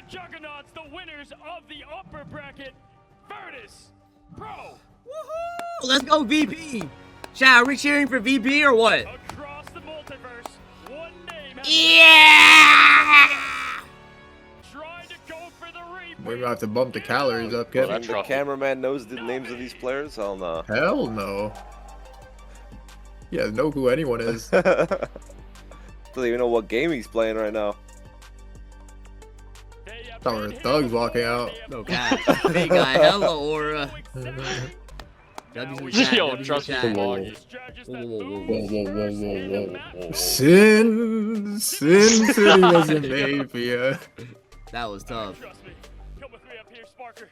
juggernauts, the winners of the upper bracket, VIRTUS Pro. Woohoo! Let's go VP. Chat, are we cheering for VP or what? Across the multiverse, one name. Yeah! Trying to go for the replay. We're gonna have to bump the calories up, Kevin. And the cameraman knows the names of these players? Hell no. Hell no. Yeah, know who anyone is. Doesn't even know what game he's playing right now. Thought we were thugs walking out. No god. Big guy, hella aura. Yo, trust me, Whoa, Sin City wasn't made for you. That was tough. Trust me. Come with me up here, Sparker.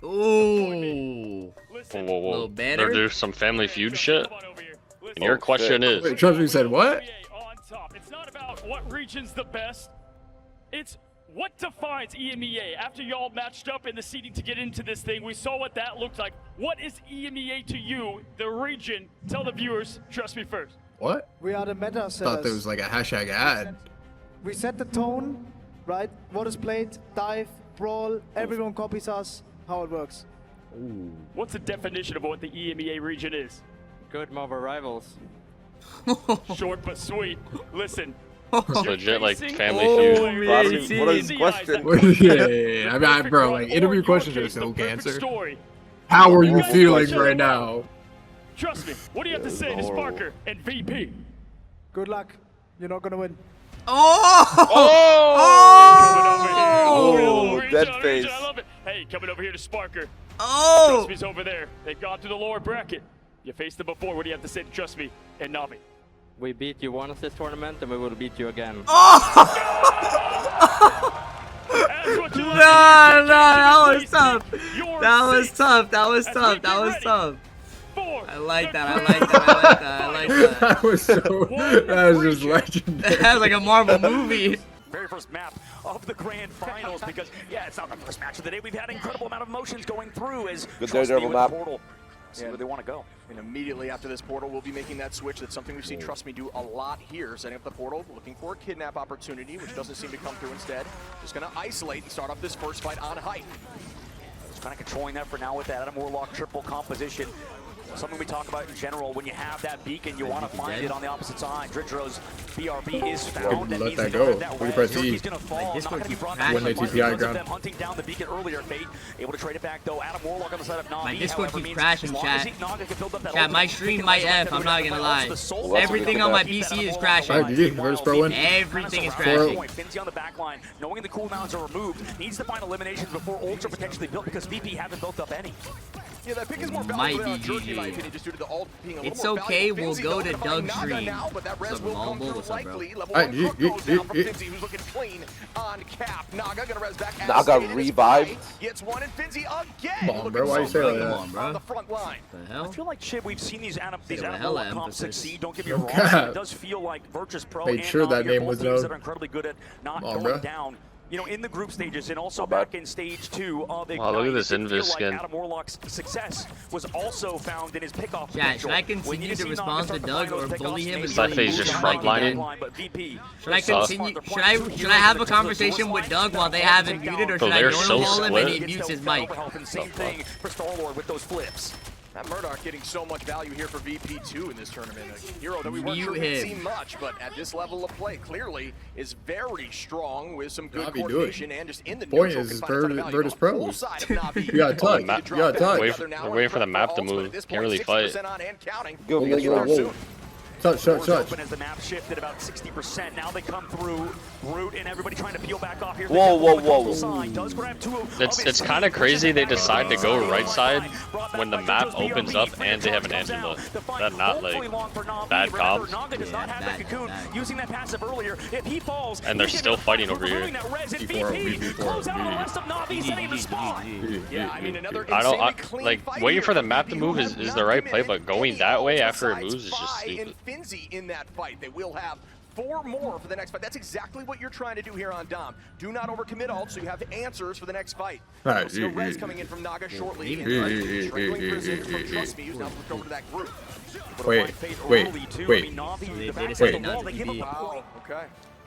Ooh. Listen, Whoa, Little whoa. banner. There's some Family Feud shit. come on over here. Listen, And your question is, Wait, trust me, said what? on top. It's not about what region's the best. It's what defines EMEA. After y'all matched up in the seeding to get into this thing, we saw what that looked like. What is EMEA to you, the region? Tell the viewers, trust me first. What? We are the meta setters. Thought there was like a hashtag ad. We set the tone, right? What is played, dive, brawl, everyone copies us, how it works. What's the definition of what the EMEA region is? Good mobile rivals. Short but sweet. Listen. it's legit like Family Oh, Feud. man. What is the question? Yeah, I mean, bro, like interview questions are so cancer. How are you feeling right now? Trust me. What do you have to say to Sparker and VP? Good luck. You're not gonna win. Oh, dead face. I love it. Hey, coming over here to Sparker. Oh! Trust me's over there. They've gone through the lower bracket. You faced them before. What do you have to say to Trust Me and Navi? We beat you once this tournament, and we will beat you again. No, that was tough. That was tough. That was tough. That was tough. I like that. I like that. I like that. I like that. That was so. That was just legendary. That's like a Marvel movie. Very first map of the grand finals because, yeah, it's not the first match of the day. We've had an incredible amount of emotions going through as Good Trust Me Daredevil with map. the portal. See where they want to go. And immediately after this portal, we'll be making that switch. That's something we've seen Trust Me do a lot here. Setting up the portal, looking for a kidnap opportunity, which doesn't seem to come through instead. Just going to isolate and start off this first fight on height. Just kind of controlling that for now with that Adam Warlock triple composition. Something we talk about in general, when you have that beacon, you want to find it on the opposite side. Dridro's BRB is found, and Let he's that going go. to that We can press res. E. He's going to fall, not going to be brought When down. they TPI Because of ground. them hunting down the beacon earlier. Fate able to trade it back though. Adam Warlock on the side of Navi. My Discord however, keeps means crashing, as long chat. as Naga can build up that Chat, my ultimate, stream he can might also F, I'm not gonna lie. the soul Everything on my PC is crashing. Virtus Pro win. Everything is crashing. crashing. Finzi on the back line, knowing the cooldowns are removed, needs to find eliminations before ults are potentially built because VP haven't built up any. Yeah, that pick is more Might valuable than be Jerky, in my GG. opinion, just due to the ult being a little It's more okay, valuable. we'll Finzi, go though, to gonna find Doug's Naga stream. now, but that res What's up, will come Mumble? through What's up, bro? likely. Level Alright, 1 crook goes down from yeah. Finzi, who's looking clean on cap. Naga gonna res back as Naga stated. His revived. fight Gets one, and Finzi again. Come on, looking bro, why you so say good like that? Come on, bro. on the front line. The I hell? feel like, Chib, we've seen these Adam with Warlock hella comps emphasis. succeed. Don't get me No wrong. cap. It does feel like Virtus Pro Made and sure that Navi are name was both teams known. that are incredibly good at not Come on, going bro. down. You know, in the group stages and also Not bad. back in stage 2 of Ignite. Wow, look at this It did feel Invis like skin. Adam Warlock's success was also found in his pickoff Chat, should I potential. When continue you to see respond Naga to start to Doug find or those bully pickoffs, him maybe and That phase just frontlining. but VP, Should I Sus. continue? Should I have a conversation with Doug while they have him muted, or Bro, should I they're normal so wall him and he split. mutes his mic? Same thing for Star-Lord with those flips. That Murdoch getting so much value here for VP2 in this tournament. A hero that we weren't Mute sure we'd him. see much, but at this level of play, clearly is very strong with some good Navi do it. coordination and just in the Point neutral is can find a ton of value. Virtus On Pro. full side of Navi, You gotta touch. map- You gotta touch. We're waiting for the map to move. At this Can't point, really fight. 60% on and counting. Go, We'll go, get you go, there go. soon. Touch. Doors open as the map shifted about 60%. Now they come through. Root and everybody trying to peel back off here. Whoa, whoa, whoa. Does grab two of It's kind of crazy they decide to go right side when the map opens up and they have an Angela. That not like bad comms. Naga does not have that cocoon. Using that passive earlier. If he falls, And they're still fighting over here. Close out on the rest of Navi, setting the spot. Yeah, I mean, another I don't insanely clean like fight waiting here for the from map to VP, move who is have the not right play, committed but going any that way ults after it besides moves is just Spy stupid. and Finzi in that fight. They will have 4 more for the next fight. That's exactly what you're trying to do here on Dom. Do not overcommit ult, so you have answers for the next fight. Right. We'll see a res coming in from Naga shortly. And trailing Prison from Trust Me, who's now switched over to that group. Wait. They Wow, okay.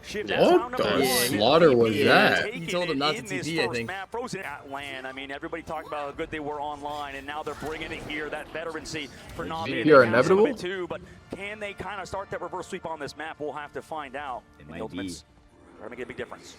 What the slaughter was that? He told him not to TP, I think. Frozen at LAN. I mean, everybody talked about how good they were online, and now they're bringing it here. That veterancy for Navi. You're inevitable. Too, but can they kind of start that reverse sweep on this map? We'll have to find out. The Ultimates are going to make a big difference.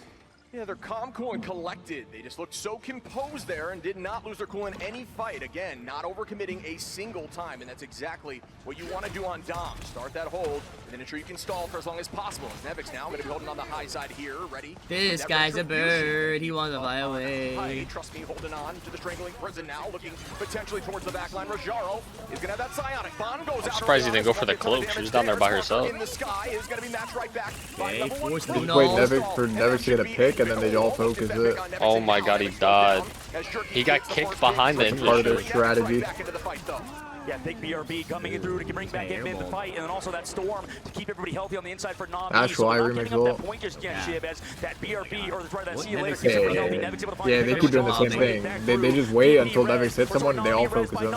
Yeah, they're calm, cool, and collected. They just looked so composed there and did not lose their cool in any fight. Again, not overcommitting a single time, and that's exactly what you want to do on Dom. Start that hold, and then ensure you can stall for as long as possible. Nevix now going to be holding on the high side here, ready. This guy's a bird. He wants to fly away. Trust me, holding on to the strangling prison now, looking potentially towards the backline. Rajaro is going to have that psionic. Bond goes out. I'm surprised he didn't go for the cloak. She was down there by herself. In the sky is going to be matched right back. Okay, force the Wait, Nevix to get a pick, and then they all focus it. Oh my god, he died. He got kicked behind the That's part of their industry. strategy. Yeah, big BRB coming in through to bring back in the fight, and then also that storm to keep everybody healthy on the inside for Navi. Actual I remix up that point just yet, Shib, as that BRB, or sorry, that see you later, keeps everybody healthy. Nevix able to find They keep doing the same thing. They just wait until Nevix hits someone and they all focus them.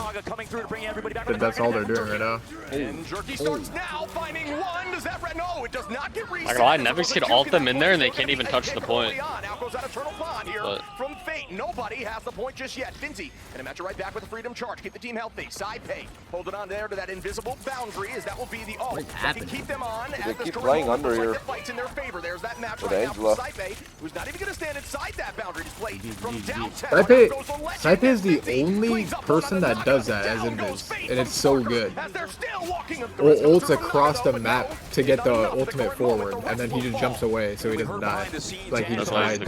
That's all they're doing right now. And Jerky starts now, finding one. Does that no, it does not get reset. Not gonna lie, Nevix could ult them in there and they can't even touch the point. Now goes that Eternal Bond here from Fate. Nobody has the point just yet. Finzi gonna match it right back with a Freedom Charge. Keep the team healthy. Side pay. Hold it on there to that invisible boundary, as that will be the ult. That can keep them on. They keep playing under here. Fights in their favor. There's that match right now for Saipe, who's not even gonna stand inside that boundary display from downtown. Saipe is the only person that does that as Invis, and it's so good. Ults across the map to get the ultimate forward, and then he just jumps away so he doesn't die. Like he just hides.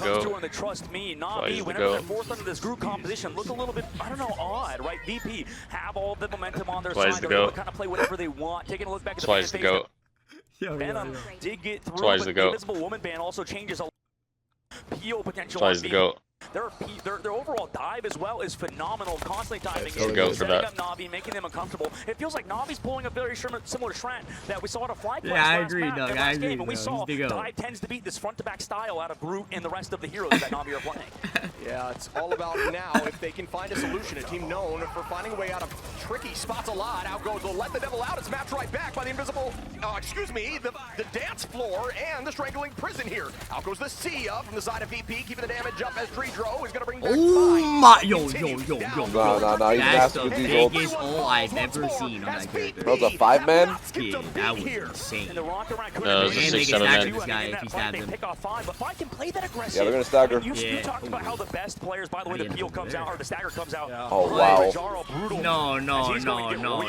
Trust me, Navi, whenever they're forced under this group composition, look a little bit, I don't know, odd, right? VP have all the momentum on their side. They're able to kind of play whatever they want. Taking a look back at the Twice the GOAT. Venom did get through, Twice but the the GOAT. Invisible Woman ban also changes a PO potential. Twice the GOAT. Their overall dive as well is phenomenal, constantly timing so it, go for that. up Navi, making them uncomfortable. It feels like Navi's pulling a very similar Trent that we saw at a fly class I last agree, map, Doug. and I last agree. game, and we saw He's the GOAT. Dive tends to beat this front-to-back style out of Groot and the rest of the heroes that Navi are playing. Yeah, it's all about now if they can find a solution. A team known for finding a way out of tricky spots a lot. Out goes the Let the Devil Out. It's matched right back by the invisible, the dance floor and the strangling prison here. Out goes the Sia from the side of VP, keeping the damage up as Tridro is going to bring back Oh my, yo. No, he's That's nasty the with these ults. biggest ult I've ever seen on that character. That was a 5-man? Yeah, that was insane. And the rocket around No, it was a And they 6-7 can stagger man. this guy if he stabs him. Pick off 5, but 5 can play that aggressive. Yeah, they're gonna stagger. You talked about how the best players, by the way, the peel comes out, or the stagger comes out. Oh, wow. No.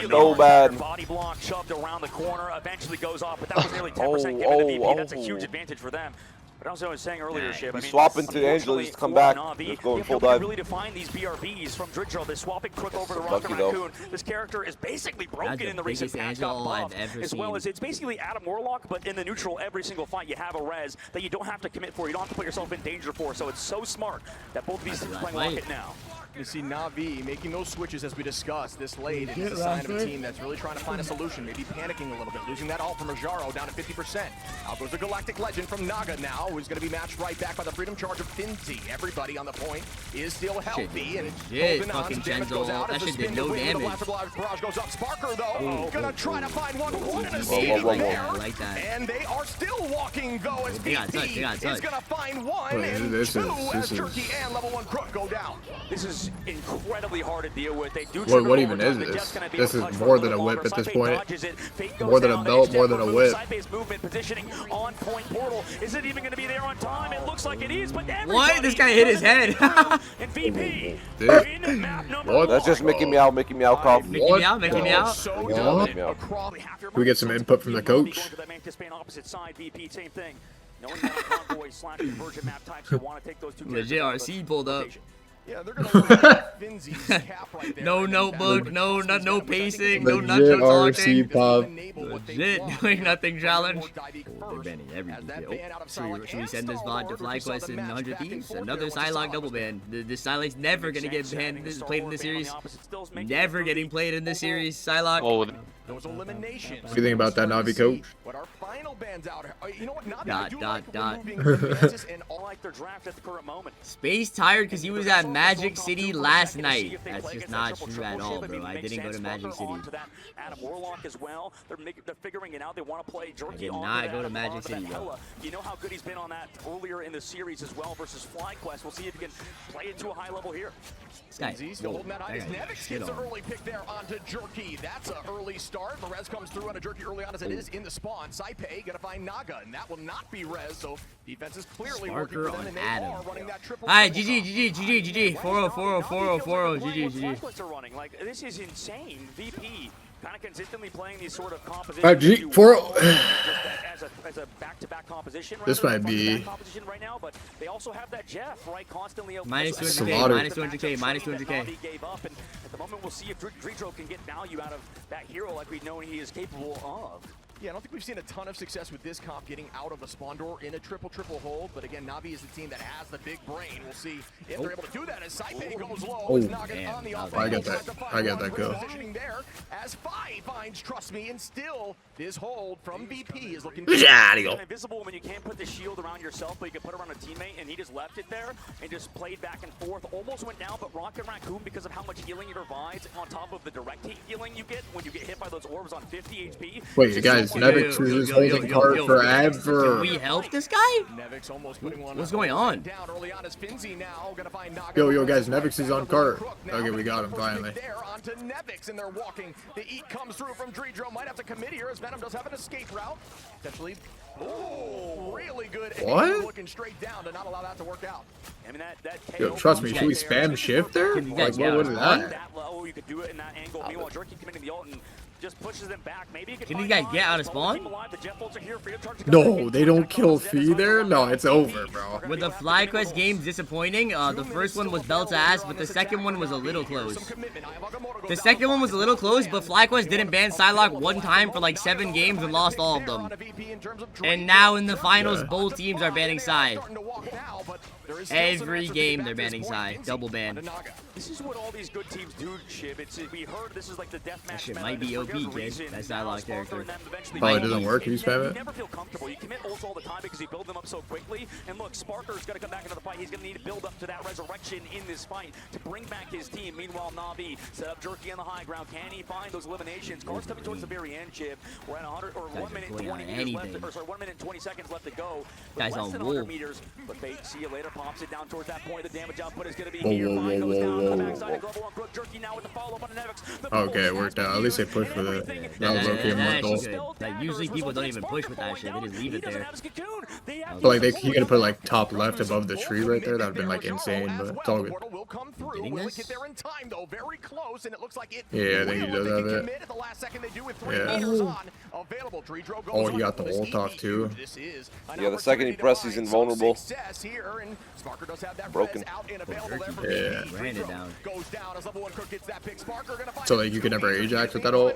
So bad. Body block shoved around the corner, eventually goes off, but that was nearly 10% given to VP. That's a huge advantage for them. But also I was saying earlier, Shib, I mean, swapping to Angel just to come back. Just going full dive. Really define these BRBs from Dridro. They're swapping quick over to Rocket Raccoon. This character is basically broken in the recent past. Got buffed, as well as it's basically Adam Warlock, but in the neutral every single fight you have a res that you don't have to commit for. You don't have to put yourself in danger for. So it's so smart that both of these teams are playing Rocket now. You see Navi making those switches as we discussed this late, and it's a sign of a team that's really trying to find a solution, maybe panicking a little bit, losing that ult from Rajaro down to 50%. Out goes the Galactic Legend from Naga now, who's going to be matched right back by the Freedom Charge of Finzi. Everybody on the point is still healthy, and holding on. Some damage goes out as the spin to win. The Blaster Barrage goes up. Sparker, though, going to try to find one. I like that. And they are still walking, though, as VP is going to find one, and two as Turkey and level 1 Crook go down. This is incredibly hard to deal with. They do What even is this? This is more than a whip at this point. More than a belt, more than a whip. Movement positioning on point portal. Is it even going to be there on time? It looks like it is, but what? This guy hit his head. And VP. What? That's just Mickey Meow cough. Mickey Meow. Can we get some input from the coach? Same thing. Knowing that convoy / conversion map types, you want to take those two. Legit RC pulled up. Yeah, they're gonna look at Finzi's cap right there. No notebook, no pacing, no Legit nutshot RC pop. Legit doing nothing challenge. They're banning everything. Should we send this VOD to FlyQuest and 100 Thieves? Another Psylocke double ban. This Psylocke's never gonna get banned. This is played in this series. Never getting played in this series. Psylocke. Those eliminations. What do you think about that, Navi coach? What our final bands out. You know what? Navi, Dot, I do dot, like dot. removing Mantis and all like their draft at the current moment. Space tired because he was at Magic City last night. That's just not true at all, bro. I didn't go to Magic City. Adam Warlock as well. They're figuring it out. They want to play Jerky. I did not go to Magic City, bro. You know how good he's been on that earlier in the series as well versus FlyQuest. We'll see if he can play it to a high level here. This guy, still holding that high. Nevix gets an early pick there onto Jerky. That's an early start. The res comes through onto Jerky early on as it is in the spawn. Saipei gonna find Naga, and that will not be res. So defense is clearly working for them, and they are running that triple. Alright, GG. 4-0, 4-0, 4-0, 4-0, GG. FlyQuest are running like this is insane. VP. Kind of consistently playing these sort of compositions. 5G, as a back-to-back composition. This might be composition right now, but they also have that Jeff right constantly. Minus 200k, minus 200k. Gave up, and at the moment we'll see if Dridro can get value out of that hero like we know he is capable of. Yeah, I don't think we've seen a ton of success with this comp getting out of a spawn door in a triple hold, but again, Navi is the team that has the big brain. We'll see if they're able to do that as Saipei goes low. Oh, on the I got that go. Positioning there as Fi finds Trust Me, and still this hold from VP is looking invisible when you can't put the shield around yourself, but you can put it around a teammate, and he just left it there and just played back and forth. Almost went down, but Rocket Raccoon, because of how much healing it provides on top of the direct hit healing you get when you get hit by those orbs on 50 HP. Wait, you guys, Nevix is holding card forever. Can we help this guy? Nevix almost putting one What's going on? down early on as Finzi now gonna find Naga. Yo, guys, Nevix is on cart. Okay, we got him finally. There onto Nevix, and they're walking. The eat comes through from Dridro. Might have to commit here as Venom does have an escape route. Potentially. Oh, really good. What? Looking straight down to not allow that to work out. I mean that Yo, trust me, should we spam shift there? Like, what was that? that low, you could do it in that angle. Meanwhile, Jerky committing the ult and just pushes them back. Maybe can these guys get out of spawn? No, they don't kill Fee there? No, it's over, bro. With the FlyQuest games disappointing, the first one was belt to ass, but the second one was a little close. The second one was a little close, but FlyQuest didn't ban Psylocke one time for like 7 games and lost all of them. And now in the finals, both teams are banning Psy. Every game they're banning Psy. Double ban. This is what all these good teams do, Shib. We heard this is like the deathmatch. That shit might be OP, kid. That Psylocke character. Probably doesn't work. You spam You it. never feel comfortable. You commit ults all the time because you build them up so quickly. And look, Sparker's going to come back into the fight. He's going to need to build up to that resurrection in this fight to bring back his team. Meanwhile, Navi set up Jerky on the high ground. Can he find those eliminations? Cards coming towards the very end, Shib. We're at 100 or 1 minute and 20 meters left. Or sorry, 1 minute and 20 seconds left to go. Guys less on than Wolf. 100 meters. But Bait, see you later. Pops it down towards that point. The damage output is going to be here. Fine goes down to the backside. Global on Crook. Jerky now with the follow up on Nevix. Okay, it worked out. At least they pushed for the. That was okay, one goal. Like, usually people don't even push with that shit. They just leave it there. But like, he could put like top left above the tree right there. That would have been like insane, but it's all good. Getting this? Yeah, I think he does have it. Yeah. Oh, he got the ult off too. Yeah, the second he presses, he's invulnerable. Broken. Yeah. Ran it down. So like, you can never Ajax with that ult?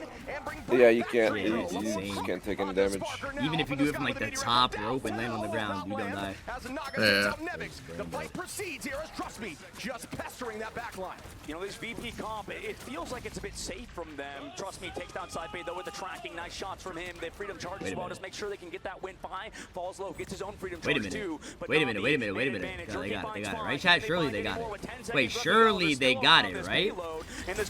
Yeah, you can't. Yeah, You it's insane. can't take any damage. Even if you do it from like the top rope and land on the ground, you don't die. Yeah. The fight proceeds here as Trust Me just pestering that back line. You know, this VP comp, it feels like it's a bit safe from them. Trust Me takes down Saipei though with the tracking. Nice shots from him. They freedom charge as well. Just make sure they can get that win by. Falls low, gets his own freedom charge too. Wait a minute. No, they got it. Right, chat? Surely they got it. Wait, surely they got it, right?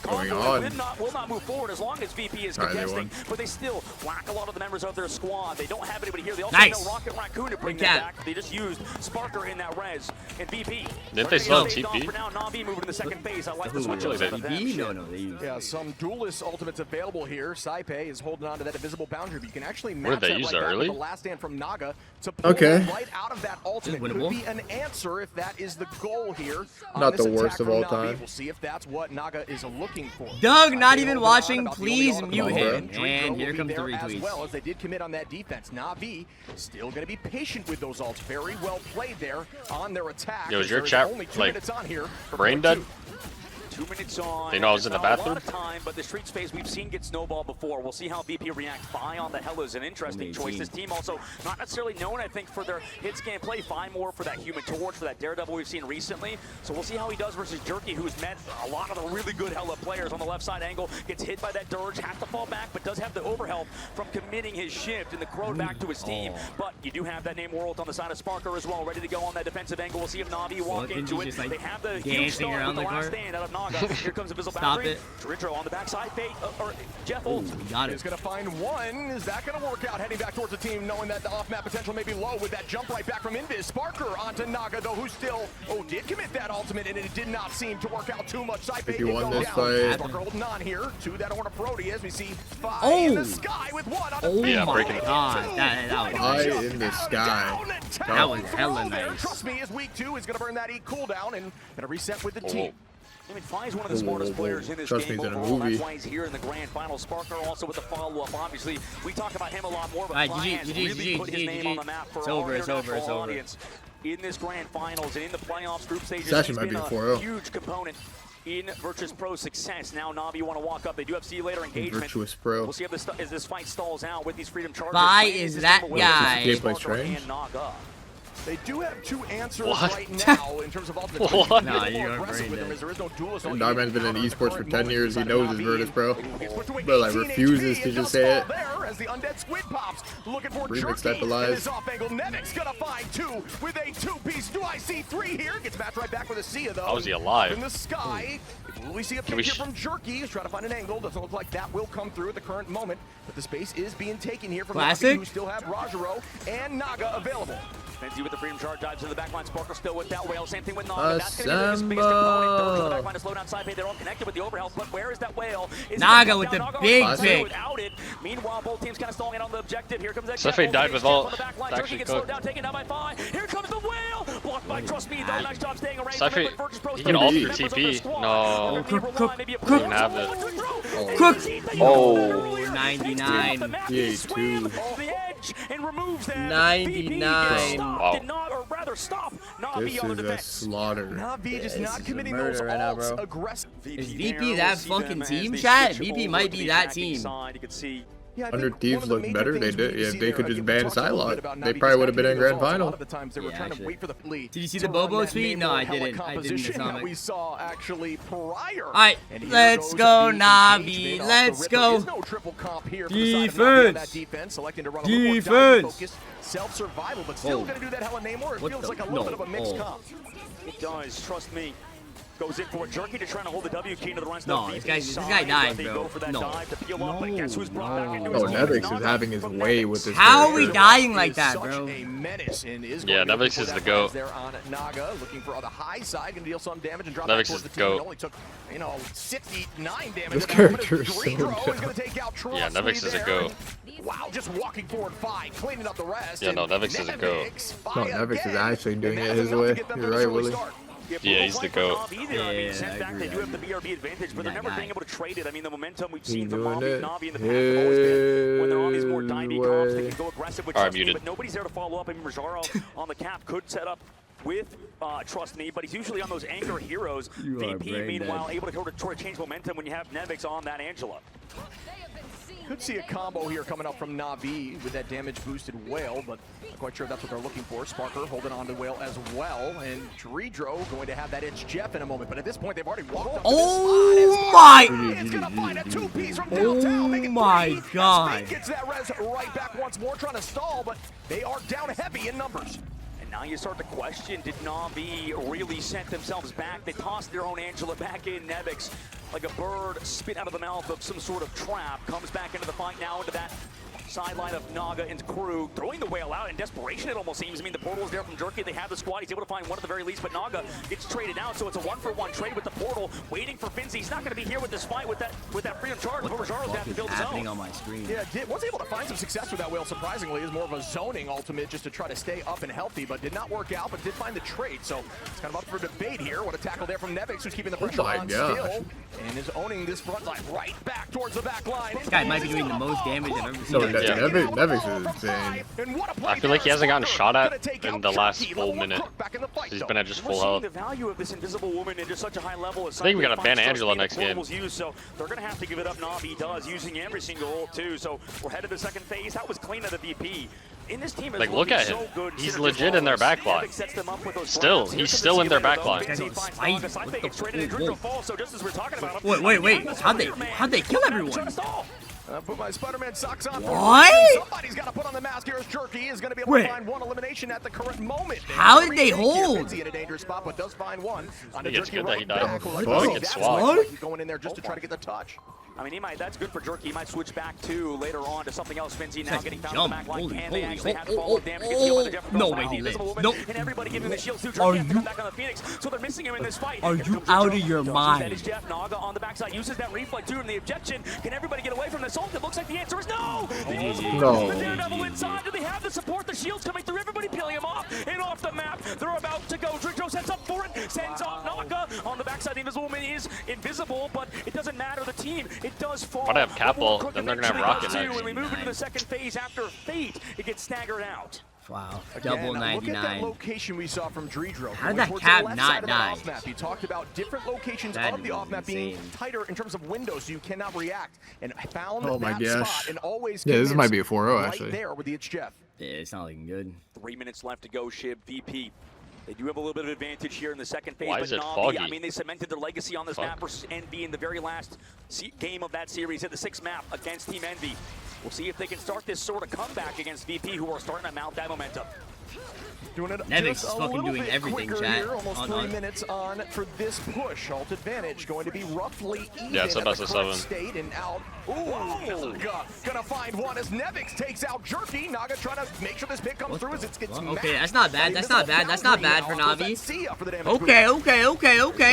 Going on. Will not move forward as long as VP is contesting, but they still whack a lot of the members of their squad. They don't have anybody here. They also have no Rocket Raccoon to bring them back. They just used Sparker in that res and VP. Didn't they still have For TP? now, Navi moving to the second phase. I like the Who, switch like that? VP? No, they used. Yeah, some duelist ultimates available here. Saipei is holding on to that invisible boundary, but you can actually Where match did they that use right that back early? with the last stand from Naga to pull right out of that ultimate. Could be an answer if that is the goal here. Not the worst of all time. We'll see if that's what Naga is looking for. Doug, not even watching. Please mute him. And here comes the retweets. As well as they did commit on that defense. Navi still going to be patient with those ults. Very well played there on their attack. Yo, is your chat like brain dead? 2 minutes on. They know I was in the bathroom? A lot of time, but the streets phase we've seen get snowballed before. We'll see how VP reacts. Fi on the Hello is an interesting choice. This team also not necessarily known, I think, for their hit scan play. Fi more for that Human Torch, for that Daredevil we've seen recently. So we'll see how he does versus Jerky, who's met a lot of the really good Hello players on the left side angle. Gets hit by that Dirge, has to fall back, but does have the overhelp from committing his shift and the Crow back to his team. But you do have that name World on the side of Sparker as well, ready to go on that defensive angle. We'll see if Navi walk into it. They have the huge start with the last stand out of Naga. Here comes the Bizzle Battery. Dridro on the backside. Fate, or Jeff Ult. Got it. Is going to find one. Is that going to work out? Heading back towards the team, knowing that the off-map potential may be low with that jump right back from Invis. Sparker onto Naga, though, who still, did commit that ultimate, and it did not seem to work out too much. If you won this fight. Sparker holding on here to that Orna Brody as we see Fi in the sky with one on the yeah, my breaking it. God, that was Fi in the sky. That was hella nice. Trust me, as week 2 is going to burn that E cooldown and going to reset with the team. I mean, Fi is one of the smartest players in this Trust game me, he's in a overall. movie. That's why he's here in the grand final. Sparker also with the follow-up. Obviously, we talk about him a lot more, but Alright, Fi has really put his name on the map for our international audience in this grand finals and in the playoffs, group stages. This actually He's might been be a a 4-0. huge component in Virtus Pro's success. Now Navi want to walk up. They do have see you later engagement. Virtuous Pro. We'll see if as this fight stalls out with these Freedom Chargers. Fi is that guy. Gameplay strange. And Naga. They do have 2 answers What? right now in terms of ultimate. What? Nah, you are brain dead. There is no duelist. Dogman's been in esports for 10 years. He knows his Virtus Pro. But like refuses to just say it. As the undead squid pops, looking for Remix Jerky. type of lies. And this off angle, Nevic's gonna find 2 with a 2-piece. Do I see 3 here? Gets matched right back with a Sia though. How is he alive? In the sky. Will we see a pick here from Jerky? He's trying to find an angle. Doesn't look like that will come through at the current moment. But the space is being taken here from Classic. Navi, who still have Rajaro and Naga available. Fenzi with the Freedom Charge, dives to the backline. Sparkle still with that whale. Same thing with Naga. That's going to be his biggest component. Dirge to the backline to slow down side pay. They're all connected with the overhealth, but where is that whale? Naga with the big pick. Without it. Meanwhile, both teams kind of stalling in on the objective. Here comes that. Sefei died with all. Jerky gets slowed down, taken down by Fi. Here comes the whale. Blocked by Trust Me. Though, nice job staying around. Sefei, he can ult for TP. No. Don't even have it. Cook. Oh. 99. PA2. And removes that. 99. Wow. Did not, or rather stop Navi This on the is a defense. slaughter. Navi just not is a committing murder those right now, ults bro. aggressive. Is VP that fucking team, chat? VP might be that team. You can see. Yeah, Under Thieves look better. They did. Yeah, they could just ban Psylocke. They probably would have been in grand final. Did you see the Bobo tweet? No, I didn't. I didn't. Atomic. We saw actually prior. All right, let's go, Navi. Let's go. Defense. Defense. Self-survival, but still going to do that hella Namor. It feels like a little bit of a mixed comp. It does. Trust me. Goes in for a Jerky to try to hold the W key to the run. No, this guy died, bro. No. Oh, Nevix is having his way with this. How are we dying like that, bro? Yeah, Nevix is the GOAT. Nevix is the GOAT. Only took, 69 damage. This character is so Yeah, Nevix is a GOAT. Wow, just walking forward 5, cleaning up the rest. Yeah, no, Nevix is a GOAT. No, Nevix is actually doing it his way. You're right, Willie. Yeah, he's the GOAT. They do have the BRB advantage, but they're never being able to trade it. I mean, the momentum we've seen from Navi in the past have always been when they're on these more divey comps, they can go aggressive with Trust Me, but nobody's there to follow up. I mean, Rajaro on the cap could set up with Trust Me, but he's usually on those anchor heroes. VP, meanwhile, able to change momentum when you have Nevix on that Angela. Could see a combo here coming up from Navi with that damage-boosted whale, but not quite sure that's what they're looking for. Sparker holding on to whale as well, and Dridro going to have that itch Jeff in a moment, but at this point they've already walked up to Oh my! It's gonna find a 2-piece from downtown. Oh my God! Gets that res right back once more, trying to stall, but they are down heavy in numbers. Now you start to question, did Navi really set themselves back? They tossed their own Angela back in. Nevix, like a bird spit out of the mouth of some sort of trap, comes back into the fight now into that sideline of Naga and crew, throwing the whale out in desperation, it almost seems. I mean, the portal is there from Jerky. They have the squad. He's able to find one at the very least, but Naga gets traded out, so it's a 1-for-1 trade with the portal, waiting for Finzi. He's not going to be here with this fight with that Freedom Charge. What the fuck is happening on my screen? Yeah, was able to find some success with that whale, surprisingly. Is more of a zoning ultimate just to try to stay up and healthy, but did not work out, but did find the trade, so it's kind of up for debate here. What a tackle there from Nevix, who's keeping the pressure on still, and is owning this front line right back towards the back line. This guy might be doing the most damage I've ever seen. Yeah. Nevix is insane. I feel like he hasn't gotten shot at in the last full minute. He's been at just full health. The value of this invisible woman at just such a high level. I think we gotta ban Angela next game. Used, so they're gonna have to give it up. Navi does, using every single ult too. So we're headed to the second phase. That was clean of the VP. In this team, Like, look at him. He's legit in their backline. Still, he's still in their backline. Wait. How'd they kill everyone? Put my Spider-Man socks on. What? Somebody's got to put on the mask here as Jerky is going to be able to find one elimination at the current moment. How did they hold? In a dangerous spot, but does find one. I think it's good that he died. What? He's going in there just to try to get the touch. I mean, that's good for Jerky. He might switch back to later on to something else. Finzi now getting found in the back line. Can they actually have follow damage? No way he lives. Nope. And everybody giving the shield to Jerky to come back on the Phoenix. So they're missing him in this fight. Are you out of your mind? That is Jeff. Naga on the backside uses that reflect too in the objection. Can everybody get away from this ult? It looks like the answer is no. No. The Daredevil inside. Do they have the support? The shield's coming through. Everybody peeling him off and off the map. They're about to go. Dritro sets up for it. Sends off Naga on the backside. The Invisible Woman is invisible, but it doesn't matter. The team, it does fall. Why do I have Capel? Then they're gonna have Rocket next. When we move into the second phase after Fate, it gets staggered out. Wow, double 99. Look at that location we saw from Dredro. How did that Cap not die? He talked about different locations of the off-map being tighter in terms of windows, so you cannot react. And I found that spot and always this might be a 4-0 actually. Right there with the Jeff. Yeah, it's not looking good. 3 minutes left to go, Shib. VP. They do have a little bit of advantage here in the second phase. Why is it foggy? I mean, they cemented their legacy on this map versus Envy in the very last game of that series at the 6th map against Team Envy. We'll see if they can start this sort of comeback against VP, who are starting to mount that momentum. Doing it Nevix just is a fucking little doing bit everything, quicker chat. Here, almost 3 minutes on for this push. Ult advantage going to be roughly even. Yeah, it's a best of 7. State and out. Ooh, gonna find one as Nevix takes out Jerky. Naga trying to make sure this pick comes through as it gets okay, that's not bad. That's not bad. That's not bad for Navi. Okay.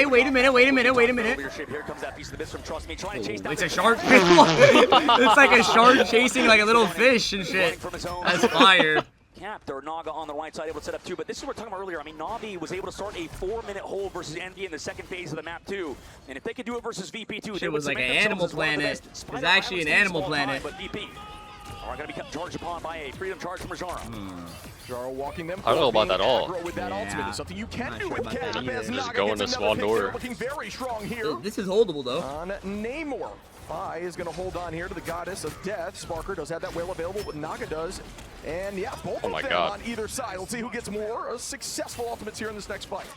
Wait a minute. Here comes that piece of the bits from Trust Me. Trying to chase down It's a shark. It's like a shark chasing like a little fish and shit. That's fire. Cap, or Naga on the right side able to set up too, but this is what we were talking about earlier. I mean, Navi was able to start a 4-minute hold versus Envy in the second phase of the map too, and if they could do it versus VP2, it was like an Animal Planet. It's actually an Animal Planet. But VP are going to be charged upon by a freedom charge from Rajara. Jaro walking them. I don't know about that all. With that ultimate is something you can do with Cap. Just go in the swan door. Looking very strong here. This is holdable though. On Namor. Fi is going to hold on here to the Goddess of Death. Sparker does have that whale available, but Naga does. And yeah, both of them on either side. Let's see who gets more successful ultimates here in this next fight.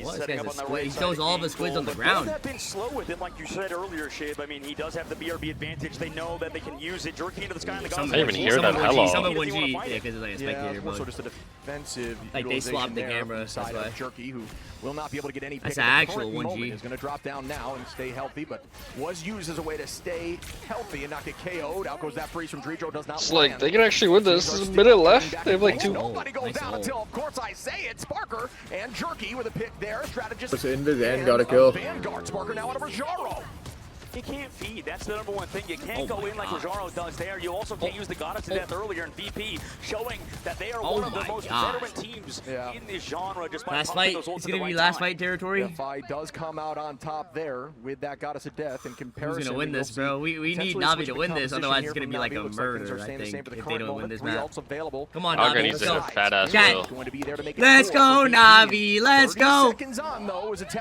Well, this guy's a squid. He throws all of his squids on the ground. Has been slow with him, like you said earlier, Shib. I mean, he does have the BRB advantage. They know that they can use it. Jerky into the sky. I didn't even hear that hello. Someone 1G. Yeah, because it's like a spectator mode. So just a defensive like they swapped the camera. That's why. Jerky, who will not be able to get any pick. That's an actual 1G. Is going to drop down now and stay healthy, but was used as a way to stay healthy and not get KO'd. Out goes that freeze from Dredro. Does not. It's like they can actually win this. There's a minute left. They have like 2. Nobody goes down until, of course, I say it. Sparker and Jerky with a pick there. Strategist. Invis and got a kill. Vanguard Sparker now out of Rajaro. You can't feed. That's the number one thing. You can't go in like Rajaro does there. You also can't use the Goddess of Death earlier in VP, showing that they are one of the most veteran teams in this genre. Just by last fight. It's going to be last fight territory. Fi does come out on top there with that Goddess of Death in comparison. Who's going to win this, bro? We need Navi to win this. Otherwise, it's going to be like a murder, I think, if they don't win this map. Come on, Navi. Let's go. Let's go, Navi. Let's go.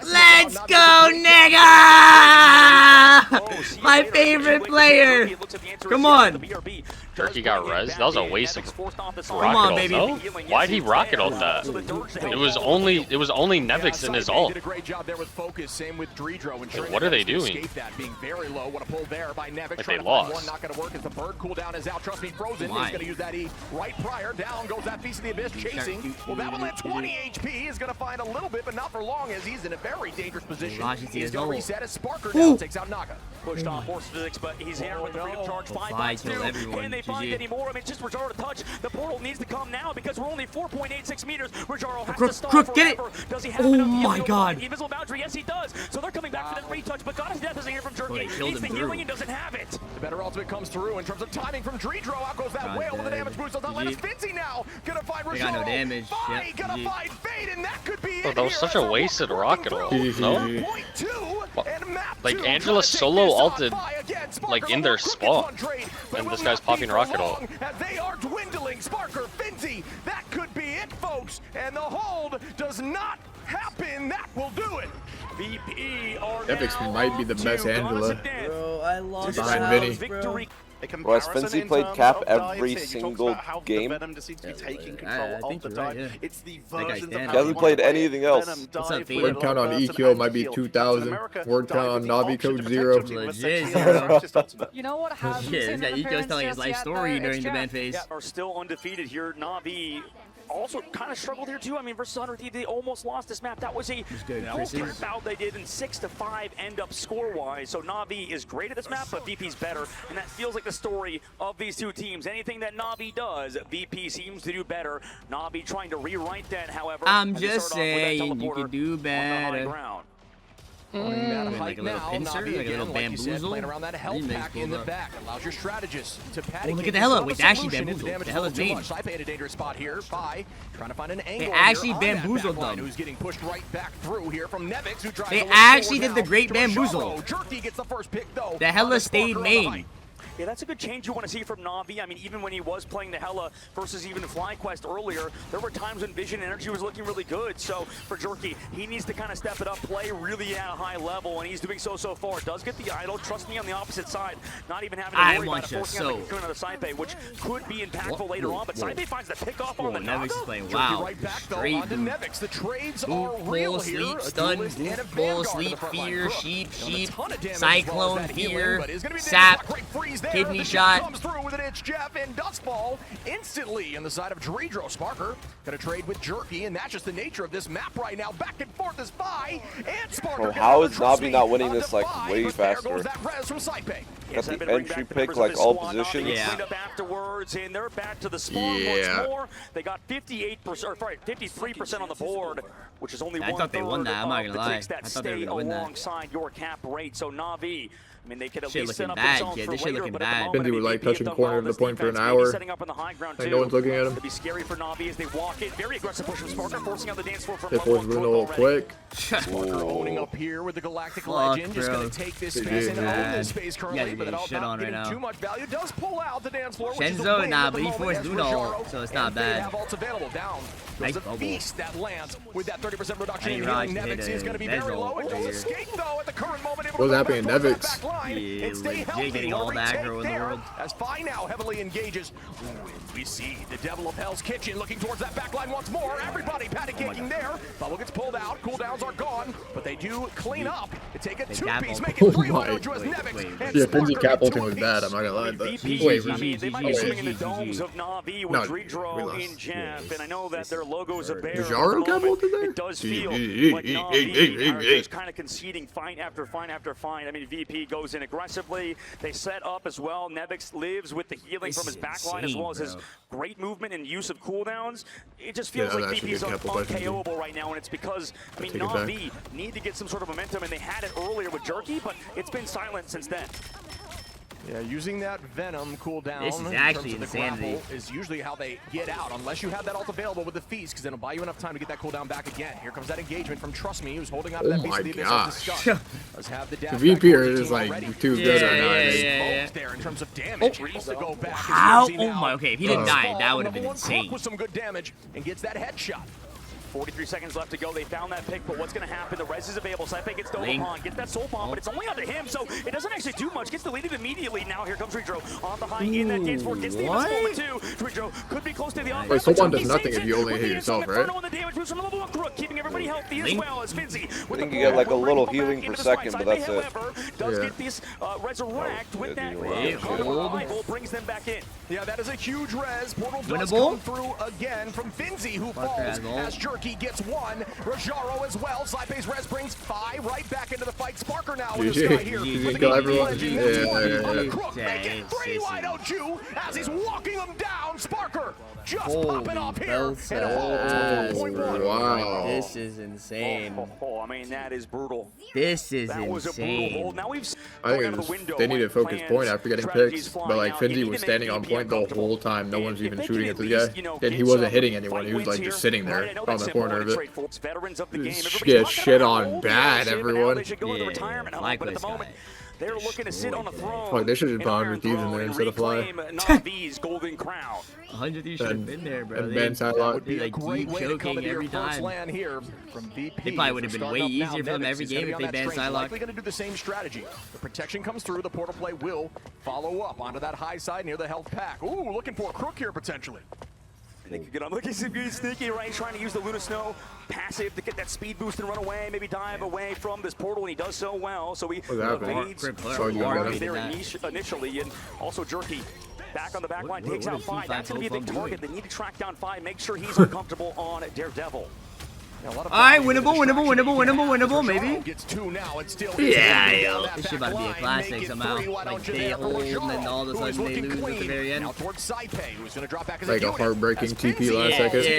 Let's go, nigga. My favorite player. Come on. Jerky got res. That was a waste of rocket on, baby. ult. Why'd he rocket ult that? It was only Nevix in his ult. Did a great job there with focus. Same with Dredro. What are they doing? Being very low. What a pull there by Nevix. Like they lost. One not going to work as the bird cooldown is out. Trust me, frozen. He's going to use that E right prior. Down goes that piece of the abyss chasing. Well, that one at 20 HP is going to find a little bit, but not for long as he's in a very dangerous position. He's going to reset as Sparker now takes out Naga. Pushed off force physics, but he's here with the freedom charge. 5 bucks too. Can they find any more? I mean, it's just Rajaro to touch. The portal needs to come now because we're only 4.86 meters. Rajaro has to stall forever. Get it. Does he have enough? Oh my God. The invisible boundary, yes he does. So they're coming back for that retouch, but Goddess Death isn't here from Jerky. Needs the healing and doesn't have it. The better ultimate comes through in terms of timing from Dredro. Out goes that whale with the damage boost. Does not let us Finzi now. Gonna find Rajaro. Got no damage. Yep, gonna find Fade, and that could be that was such a wasted rocket ult. No? And map like 2 Angela trying to take solo this on. ulted Fi again, like in their spot, and this guy's popping rocket ult. They are dwindling. Sparker, Finzi, that could be it, folks. And the hold does not happen. That will do it. VP are NAVI might be the best Angela. Bro, I lost Behind Vinny. Bro, has Finzi played cap every single game? I think you're right, yeah. That guy's He damn. hasn't played anything else. What's up, Fade? Word count on EQ might be 2,000. Word count on Navi code 0. Legit. You know what happens Yeah, this in guy the Eco's telling his life story during the ban phase. Are still undefeated here. Navi also kind of struggled here too. I mean, versus 100, they almost lost this map. That was a full bout they did in 6-5 end up score-wise. So Navi is great at this map, but VP's better, and that feels like the story of these two teams. Anything that Navi does, VP seems to do better. Navi trying to rewrite that, however. I'm just saying, you could do better. Like a little pincer, like a little bamboozle. Playing around that health pack in the back allows your strategist to Oh, look at the Hella. Wait, they actually bamboozled. The Hella's main. Saipe in a dangerous spot here. Bai trying to find an angle. They actually bamboozled them. Who's getting pushed right back through here from Nevix, who drives They actually did the great bamboozle. Jerky gets the first pick though. The Hella stayed main. Yeah, that's a good change you want to see from Navi. I mean, even when he was playing the Hella versus even FlyQuest earlier, there were times when Vision Energy was looking really good. So for Jerky, he needs to kind of step it up, play really at a high level, and he's doing so far. Does get the idol, trust me on the opposite side, not even having to worry about it, forcing out the cocoon on the Saipe, which could be impactful later on. But Saipe finds the pick off on the Nevix is Naga. playing wow. Right back though Straight onto boot. Nevix. The trades Boot, are real bull, here. sleep, A stun, duelist and a boot, bull, vanguard on sleep, the front line. fear, Crook sheep, doing a sheep, ton of damage cyclone, as well as that healing, fear, but it's gonna be sap, great freeze there. kidney The shot. comes through with an itch Jeff and Duskfall instantly on the side of Dredro. Sparker gonna trade with Jerky, and that's just the nature of this map right now. Back and forth is Vi and Sparker. Bro, how is Navi not winning this like way There faster? goes that res from Saipe. Got the entry pick like all positions. Yeah. Afterwards, and they're back to the spawn Yeah. once more. They got 58%, or sorry, 53% on the board, which is only I thought they won that, I'm not gonna lie. I thought they were gonna win that. alongside your cap rate. So Navi, I mean, they could at Shit least set looking up bad, themselves kid. for This shit later, looking but at the bad. moment, Benji would I mean, like VP have touching done corner well of the this point for an defense, maybe hour. setting up on the high ground And too. no one's looking at him. It'd be scary for Navi as they walk in. Very aggressive push from Sparker, forcing out the dance floor from They forced Bruno quick. Sparker owning up here with the Galactic Fuck, Legend. Just bro. gonna take this GG, space and own man. this space currently, Yeah, but it all shit not on right getting now. too much value. Does pull out the dance floor, which is a Shenzo, win nah, at the but he moment forced as Luna Rojaro ult, so it's not and Fade bad. have ults available. Down. Nice There's a bubble. beast that lands with that 30% reduction Hey, in Raj, healing. hit Nevix a is going to be very bezel low. It does here. escape though at the current moment. Able to What's go happening back in towards that Nevix? back line Yeah, and stay legit healthy. getting all What a the retake aggro in the there world. As Fi now heavily engages. We see the Devil of Hell's Kitchen looking towards that back line once more. Everybody patty caking there. Bubble gets pulled out. Cooldowns are gone, but they do clean up to take a two-piece, ult. make it 3 Oh wide my. which was Nevix. Wait. and Yeah, Sparker Finzi cap get ulting was bad, I'm not gonna lie. But VP, wait, I mean, they might be wait. swimming in the GG. domes of Navi with No, we Dredro lost. in Jeff, and I know that their logos are bare. Jaro cap ulted there? It does feel GG. like Navi are just kind of conceding fight after fight after fight. I mean, VP goes in aggressively. They set up as well. Nevix lives with the healing This from his is backline as insane, well as his bro. great movement and use of cooldowns. It just feels Yeah, like that should VP's be a couple by VP. unKOable right now, and it's because, I mean, take it back. Navi need to get some sort of momentum, and they had it earlier with Jerky, but it's been silent since then. Yeah, using that Venom cooldown This is in actually terms of the insanity. grapple is usually how they get out, unless you have that ult available with the feast, because then it'll buy you enough time to get that cooldown back again. Here comes that engagement from Trust Me, who's holding up Oh that piece my of the abyss gosh. as discussed. Let's have the dash The back VP for the is team like already. too good right now. Yeah, I think. yeah. There in terms of damage. Needs to go back. as How? we see Oh now. my, okay, if he didn't die, that would have been Number one Crook insane. with some good damage and gets that headshot. 43 seconds left to go. They found that pick, but what's going to happen? The res is available. Saipe gets dove Link. upon, gets that soul bomb, but it's only onto him, so it doesn't actually do much. Gets deleted immediately. Now here comes Dredro on the high in that dance floor. Gets the What? moment too. Dredro could be close to the off. Wait, soul bomb does nothing if you only hit yourself, right? The damage boost from the level 1 Crook, keeping everybody healthy as Link. well as Finzi. I think you get like a little healing per second, but that's it. However, does Yeah. get this resurrect with that Wait, hold. revival, brings them back in. Yeah, that is a huge res. Portal does Winnable? come through again from Finzi, who falls Razzle. as Jerky gets one. Rojaro as well. Saipe's res brings Fi right back into the fight. Sparker now with the GG. sky here. GG. With the Kill game everyone. legend. Yeah, That's one yeah, on the yeah. Crook. Making three wide out Jew as he's walking him down. Sparker just popping off here. belts And a hold ass, to 1.1. bro. Wow. This is insane. I mean, that is brutal. This is That was a brutal insane. hold. Now we've I think it was, they need to focus point after getting picks, but like Finzi was standing on point the whole time. No one's even shooting at this guy, and he wasn't hitting anyone. He was like just sitting there on the corner of it. Veterans of the game. Get shit on bad, everyone. They should go to the Yeah, retirement home, like but at the this moment, guy. They're looking to sit on a throne. Fuck, they should have an put Iron 100 Thieves in Throne there and instead of Fly. reclaim NAVI's golden crown. 100 Thieves should have been there, bro. And They ban Sidelock. Would be a like great deep way to come choking into your every first time. land here from VP. They probably would have been way Starting up easier for them now, every Nevix is game gonna if be they on banned that Sidelock. likely going to do the same strategy. The protection comes through. The portal play will follow up onto that high side near the health pack. Ooh, looking for a crook here potentially. They could get on looking sneaky, right? Trying to use the Luna Snow passive to get that speed boost and run away, maybe dive away from this portal, and he does so well. So he evades there initially, and also Jerky back on the back line, takes out 5. That's going to be a big target. They need to track down 5, make sure he's uncomfortable on Daredevil. Alright, winnable, maybe. Gets 2 now and still Yeah, yo. This shit about to be a classic somehow. Like, they hold, and all of a sudden they lose at the very end. Like a heartbreaking TP last second. Yeah.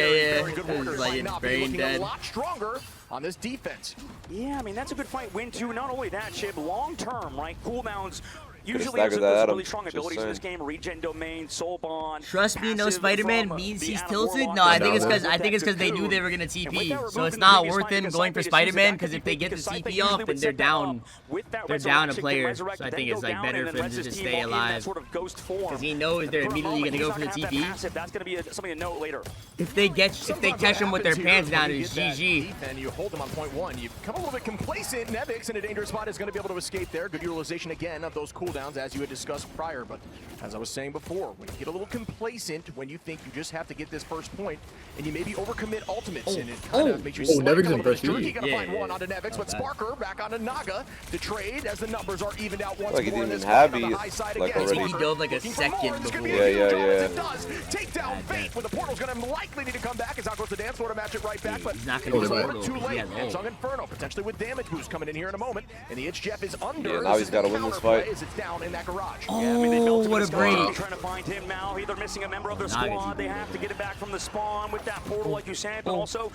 It's like it's brain dead. A lot stronger on this defense. Yeah, I mean, that's a good fight win, too. Not only that, Chib, long term, right? Cooldowns. Usually stagger there's that really Adam, strong just abilities in this saying. game. Regen domain, soul bond. Trust me, no passive Spider-Man from means the he's Adam tilted. Warlock. No, I think it's Protective because they Cocoon. knew they were gonna And with TP. that So removing it's the not biggest worth fight him because going for Saipe Spider-Man just because if they get the usually CP off, then would they're set them up down. with that They're down a resurrection, player. resurrect, So I then think go it's like down, better and for then him to lets just his team stay lock in that alive. sort of ghost form. Because he knows they're For a immediately moment, gonna go he's for the not gonna have that TP. passive. That's going to be something to note later. If they catch him with their pants down, it's GG. And you hold them on point 1. You become a little bit complacent. Nevix in a dangerous spot is going to be able to escape there. Good utilization again of those cooldowns as you had discussed prior. But as I was saying before, when you get a little complacent, when you think you just have to get this first point, and you maybe overcommit ultimates, and it kind of makes you Nevix slack is a little bit. impressive. Jerky gonna find Yeah, one onto Nevix, but Sparker back onto Naga to trade as the numbers are evened out once Like he more. didn't This have fight on the these, high side like, again. already. He dove like a Looking for more. second This could be before. a huge job as Yeah. it does. Take down Fate, where the portal's going to likely need to come back as out goes the dance. Sort of match it right back, but He's not it gonna was get a the little too portal. late. He has And ult. Song Inferno potentially with damage boost coming in here in a moment, and the Itch Jeff is under. Yeah, now he's gotta win this fight. As it's down in that garage. Yeah, I mean, they built what a break. Trying to find him now. Either missing a member of their Naga squad. TP. They have to get it back from the spawn with that portal, like you said. But also,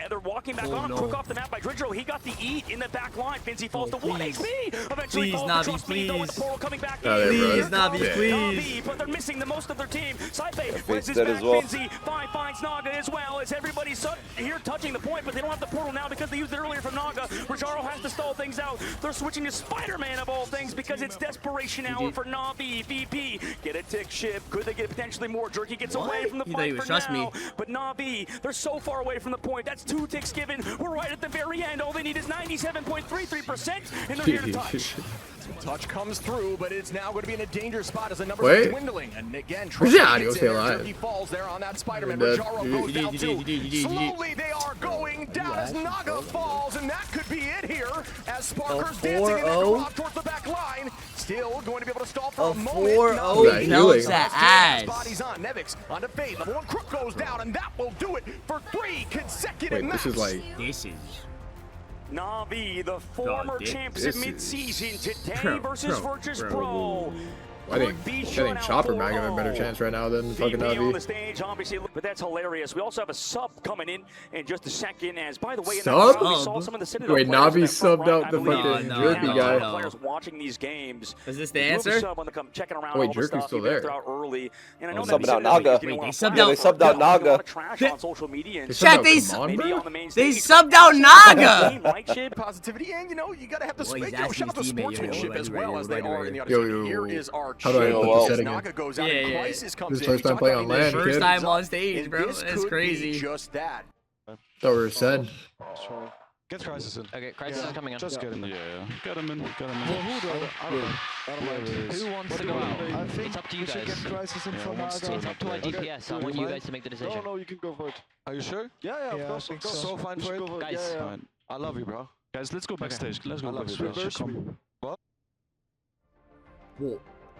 they're walking back on him. no. Quick off the map by Dridro. He got the eat in the back line. Finzi falls to 1 please. HP. Eventually Please, falls Navi, to Trust Me, though, with the please. portal coming back Oh, in. they Please, run. Navi, Yeah. please. Navi, but they're missing the most of their team. Saipe Fate's his dead back. as well. Finzi finds Naga as well, as everybody's here touching the point, but they don't have the portal now because they used it earlier from Naga. Rajaro has to stall things out. They're switching to Spider-Man of all things because it's desperation hour for Navi. VP get a tick ship. Could they get potentially more? Jerky gets away from the He thought he fight was for trust now. me. But Navi, they're so far away from the point. That's 2 ticks given. We're right at the very end. All they need is 97.33%, and they're here to touch. Touch comes through, but it's now going to be in a dangerous spot as the numbers Wait. are dwindling. And again, Yeah, he'll stay alive. Jerky falls there on that Spider-Man. Dead. Rajaro goes down too. GG. Slowly they are going down as Naga falls, and that could be it here as Sparker's dancing in that 4-0. garage towards the back line. Still going to be able to stall for A a moment. 4-0 Yeah, healing. belts ass. Bodies on Nevix onto Fate. Level 1 crook goes down, and that will do it for 3 consecutive Wait, this is maps. like This is Navi, the former this champs in is- mid-season, today Bro, versus bro, Virtus bro. Pro. I think Chopper might have a better chance right now than fucking VP on the Navi. stage, obviously, but that's hilarious. We also have a sub coming in just a second. As by the way, in that Sub? crowd, we saw some of the Citadel Wait, players in Navi that front subbed row, out I the believe. fucking No, Jerky no, guy. no. Players watching these games. Is this the Move answer? sub when they come checking around Wait, all the Jerky's stuff. still He got there. out early, and I know Oh, that subbed out Citadel Naga. players didn't Wait, wanna they subbed fly. out- they subbed out A lot Naga. of trash on social media and They stuff. subbed out Chat, Command, Maybe bro? on the main They stage. subbed out Naga. Right, Chib? Positivity, and you know, you gotta have the Well, he's spin. Yo, shout out to asking his teammate, yo, sportsmanship yo, as right, well right, as they right, are right. in the Yo, other yo, Here is our how do I champ. put this setting in? Naga goes out, Yeah, and yeah. Crysis comes This in. first time Talk playing about on being land, First kid. time on stage, And bro. this That's could be crazy. just that. Thought we were said. Get Crysis in. Okay, Crysis is coming in. Just get him in. Yeah, get him in. Get him in. I don't mind. Who wants to go out? I think It's up to you we should guys. get Crysis in Yeah, for who wants Naga. to- It's up to our DPS. I want you guys to make the decision. No, you can go for it. Are you sure? Yeah, I of course. think of course. so. Fine We for should it? go Guys. yeah, yeah. Fine. I love you, bro. Guys, let's go backstage. Let's go I love you, backstage. bro. Come.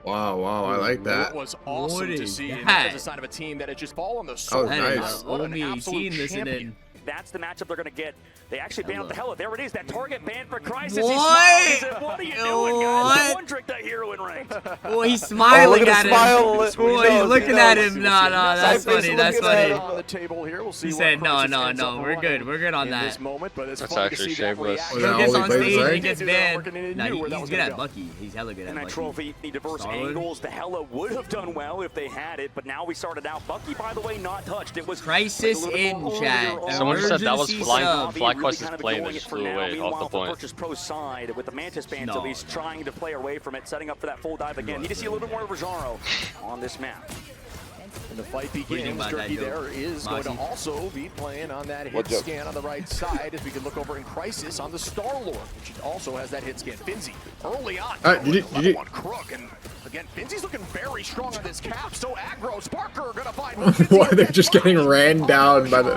Wow, I like that. It was awesome What to is see, and that? that's a sign of a team that had just fallen the That sword. was That nice. is What an only absolute 18 champion. listening. That's the matchup they're going to get. They actually banned out the hell. There it is. That target ban for Crysis. What? He smiled. He said, what are you doing, guys? What? No one tricked that hero in ranked. Oh, he's smiling look at at the him. smile. Oh, He he's knows, looking he at knows. him. No, that's Cypher's funny. That's looking at funny. him. On the table here. We'll see He what said, no, Crysis no, ends up no. We're running good. We're good on in that. this moment, but it's That's fun to actually see that shameless. reaction. Was that He gets all he on plays stage and tonight? he gets Working banned. in Nah, knew where that he's was good gonna at go. Bucky. He's hella good at And that Bucky. trophy, he diversified Darwin. angles. The Hella would have done well if they had it, but now we started out. Bucky, by the way, not touched. It was Crysis in chat. Someone just said that was Emergency flying. sub. FlyQuest is playing and just flew away off the point. Virtus Pro side with the Mantis Bands No. at least trying to play away from it, setting up for that full dive again. Need to see a little bit more of Rojaro on this map. And the fight do you think begins. about that, Jerky Joe? there is going to Moxie? also be playing on that hit What, Joe? scan on the right side as we can look over in Crysis on the Star-Lord, which also has that hit scan. Finzi early on. did One crook, and again, Finzi's looking very strong on this cap. So aggro. Sparker gonna find Why they're just getting ran down by the.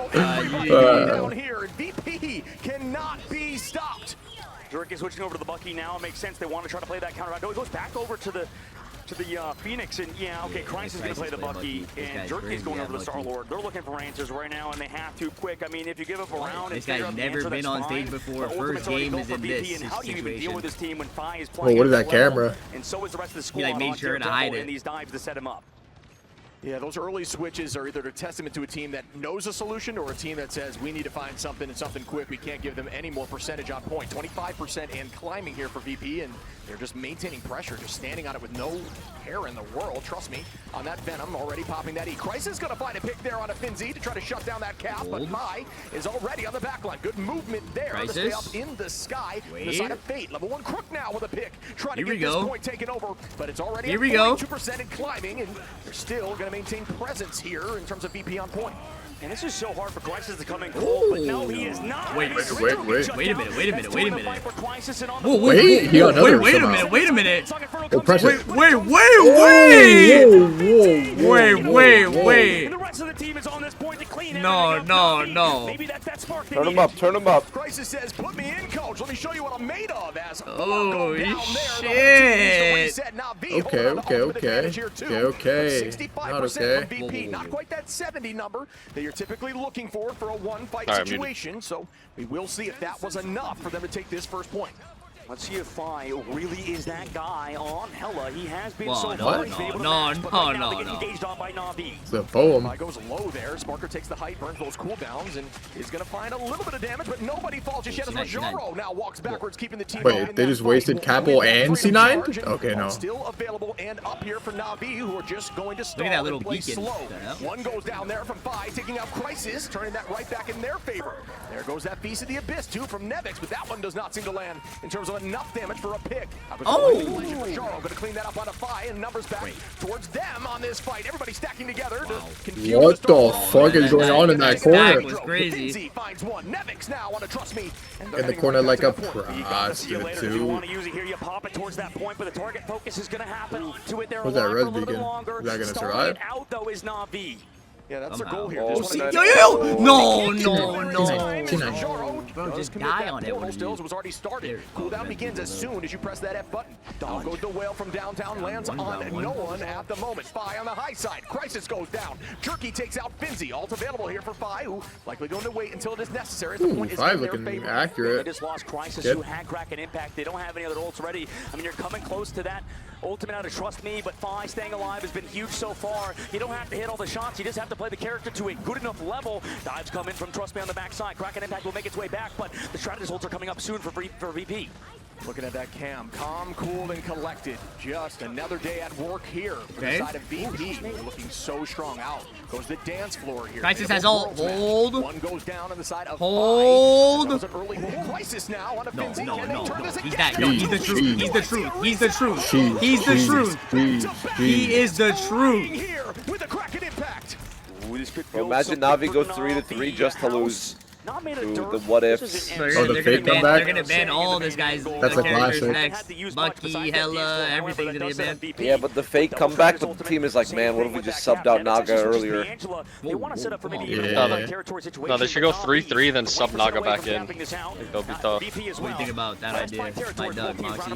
down here, and VP cannot be stopped. Jerky switching over to the Bucky now. It makes sense. They want to try to play that counter. No, it goes back over to the Phoenix, and yeah, okay, Crysis is going to play the Bucky, and Jerky's going over to the Star-Lord. They're looking for answers right now, and they have to quick. I mean, if you give up a round, This guy's never been on stage before. First game is in this and how do you even deal with this situation. team when Fi is Oh, playing? what is at that level, camera? And so is the rest of the squad. He, like, made on sure to Daredevil hide it. in these dives to set him up. Yeah, those early switches are either a testament to a team that knows a solution or a team that says we need to find something and something quick. We can't give them any more percentage on point. 25% and climbing here for VP, and they're just maintaining pressure, just standing on it with no care in the world. Trust me, on that Venom, already popping that E. Crysis going to find a pick there on a Finzi to try to shut down that cap, but Mai is already on the back line. Good movement there to stay up in the sky. The side of Fate, level 1 crook now with a pick. Trying to get this point taken over, but it's already at 42% and climbing, and they're still going to maintain presence here in terms of VP on point. And this is so hard for Crysis to come in cold, but no, he is not. Wait a minute. Wait a minute. Wait a minute. Wait, a minute. Oh, pressure. Wait. And the rest of the team is on this point to clean No. Maybe that's that spark. Turn him up. Crysis says, put me in, coach. Let me show you what I'm made of. As Oh, shit. Okay. Not 65% okay. from VP. Not quite that 70 number that you're typically looking for a one-fight situation. So we will see if that was enough for them to take this first point. Let's see if Fi really is that guy on Hella. He has been Whoa, so no, far. He's been able to match, but right now they get engaged on by NAVI. It's a poem. Goes low there. Sparker takes the height, burns those cooldowns, and is going to find a little bit of damage, but nobody falls just yet as Rojaro now walks backwards, keeping the team. Wait, they just wasted Capo and C9? Okay, no. Still available and up here for NAVI, who are just going to stall Look at that little and play beacon. slow. What the hell? One goes down there from Fi, taking out Crysis, turning that right back in their favor. There goes that Beast of the Abyss, too, from Nevix, but that one does not seem to land in terms of enough damage for a pick. Rojaro going to clean that up on a Fi, and numbers back towards them on this fight. Everybody stacking together to confuse What the fuck is going on in that corner? Was crazy. Finzi finds one. Nevix now on a Trust Me. In the corner like a If you prostitute. want to use it here, you pop it towards that point, but the target focus is going to happen to it there. What's that a res little bit beacon? longer. Is that gonna Starting survive? it out though is NAVI. Yeah, that's their Somehow. goal here. Oh, Just wanna- Yo. No. Rojaro Bro, does just commit die that on it portal when still, you- as it was already started. There. Cooldown begins as soon as you press that F button. Down goes the whale from downtown, lands on no one at the moment. Fi on the high side. Crysis goes down. Jerky takes out Finzi. Alt available here for Fi, who likely going to wait until it is necessary. As the point is Fi in their looking favor. They accurate. just lost Crysis, Good. who had crack and impact. They don't have any other ults ready. I mean, you're coming close to that ultimate out of Trust Me, but Fi staying alive has been huge so far. You don't have to hit all the shots. You just have to play the character to a good enough level. Dives come in from Trust Me on the backside. Crack and impact will make its way back, but the strategist ults are coming up soon for VP. Looking at that cam, calm, cool, and collected. Just another day at work here for the side of VP. They're looking so strong. Out goes the dance floor here. Crysis has ult. Hold. One goes down on the side of Hold. That was an early Crysis now on a Finzi. No. Can they turn this He's again? that. No, he's the truth. He's the truth. He's the truth. He's the truth. He is the truth. Here with a crack and impact. Ooh, this could Well, go imagine something Navi go for 3-3 Navi. just to House lose. not made of to dirt. the what This ifs. is an Oh, engine. the They're fake gonna comeback? ban. They're gonna ban all this guy's That's a characters classic. next. Bucky, Hella, everything's gonna get banned. Yeah, but the fake comeback, but the team is like, man, what if we just subbed out Naga earlier? They want to set up for maybe Yeah. another territory situation. No, they should go 3-3, then sub Naga back in. I think they'll be tough. What do you think about that idea, my Doug, Moxie?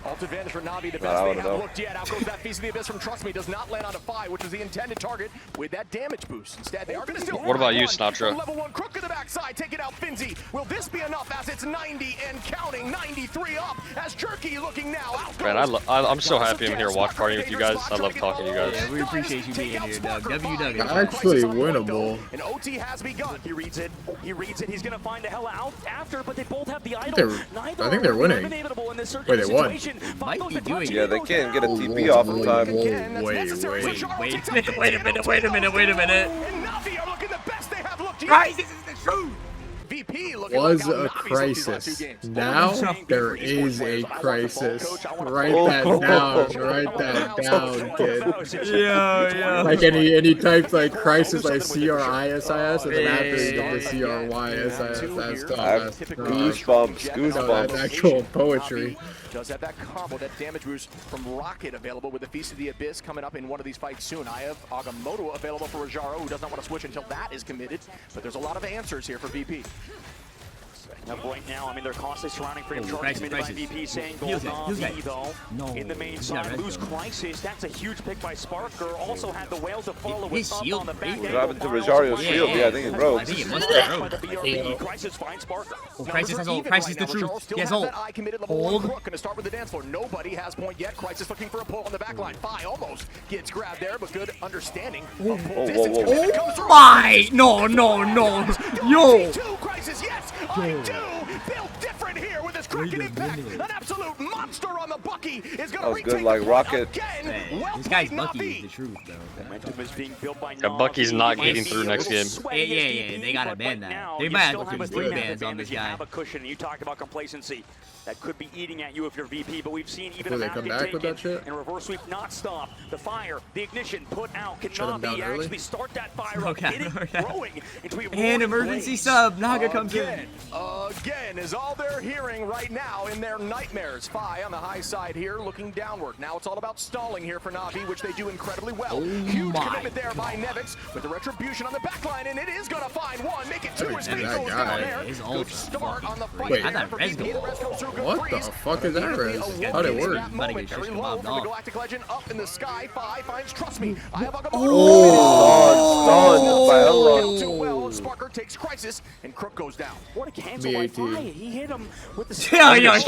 Alt advantage for Navi, the best I they don't have know. looked yet. Out goes that Feast of the Abyss from Trust Me. Does not land on a 5, which was the intended target with that damage boost. Instead, they are going to steal. What about you, one. Sinatra? Level 1 crook in the backside. side, taking out Finzi. Will this be enough as it's 90 and counting, 93 up as Jerky looking now out. Man, I'm so happy I'm here watch partying with you guys. I love talking to you guys. Yeah, we appreciate you being here, Doug. WW. Actually winnable. And OT has begun. He reads it. He reads it. He's going to find a hella out after, but they both have the idol. I think they're winning. Wait, they won. Might be doing it. Yeah, they can't get a TP off in time. Wait a minute. And NAVI are looking the best they have looked yet. Crysis is the truth. VP looking Was like how a Navi's looked these last crisis. two games. Now there is a crisis. Write that down. Write that down, kid. Yeah. Like any types like crisis like CRISIS and then after you get the CRYSIS. That's Goosebumps. that's actual poetry. Does have that combo, that damage boost from Rocket available with the Feast of the Abyss coming up in one of these fights soon. I have Agamotto available for Rajaro, who does not want to switch until that is committed. But there's a lot of answers here for VP. Right now, I mean, they're constantly surrounding Freedom Charge committed by VP, saying Heals gold that. NAVI, though. In the main side, lose Crysis. That's a huge pick by Sparker. Also had the whale to follow with up on the back end. What happened to Rosario's shield? Yeah, I think it broke. I think it must have broke. Crysis finds Sparker. Crysis has ult. Crysis the truth. He has ult. Hold. Going to start with the dance floor. Nobody has point yet. Crysis looking for a pull on the back line. Fi almost gets grabbed there, but good understanding. Oh my! No. Yo! Crysis, yes, I do. Built different here with his Kraken impact. An absolute monster on the Bucky is going to retake good, like Rocket. This guy's Bucky is the truth, though. Momentum is being built by Yeah, Bucky's not getting through next game. Yeah. They gotta ban that. They might have to put 3 bans on this You guy. have a cushion, and you talk about complacency. That could be eating at you if you're VP, but we've seen even Will a they come map back with taken that shit? and reverse sweep not stop. The fire, the ignition put out. Shut him Cannot down be early. actually start that fire up, Okay, get it okay. growing into a And roaring emergency blaze. sub. Naga comes in. Again is all they're hearing right now in their nightmares. Fi on the high side here, looking downward. Now it's all about stalling here for Navi, which they do incredibly well. Huge commitment there by Nevix with the retribution on the back line, and it is going to find one, make it 2 as That Fate goes guy down there. is Good ultra start on the fight Wait, there I thought for Rez VP. go- The Rez goes through, good What the freeze. fuck is that, Rez? How'd it work? About to get Very shish low kebab from the off. Galactic Legend up in the sky. Fi finds Trust Me. I have Stunned. Too well. Sparker takes Crysis, and Crook goes down. What a cancel by BAT. Fi. He hit him with the Yo.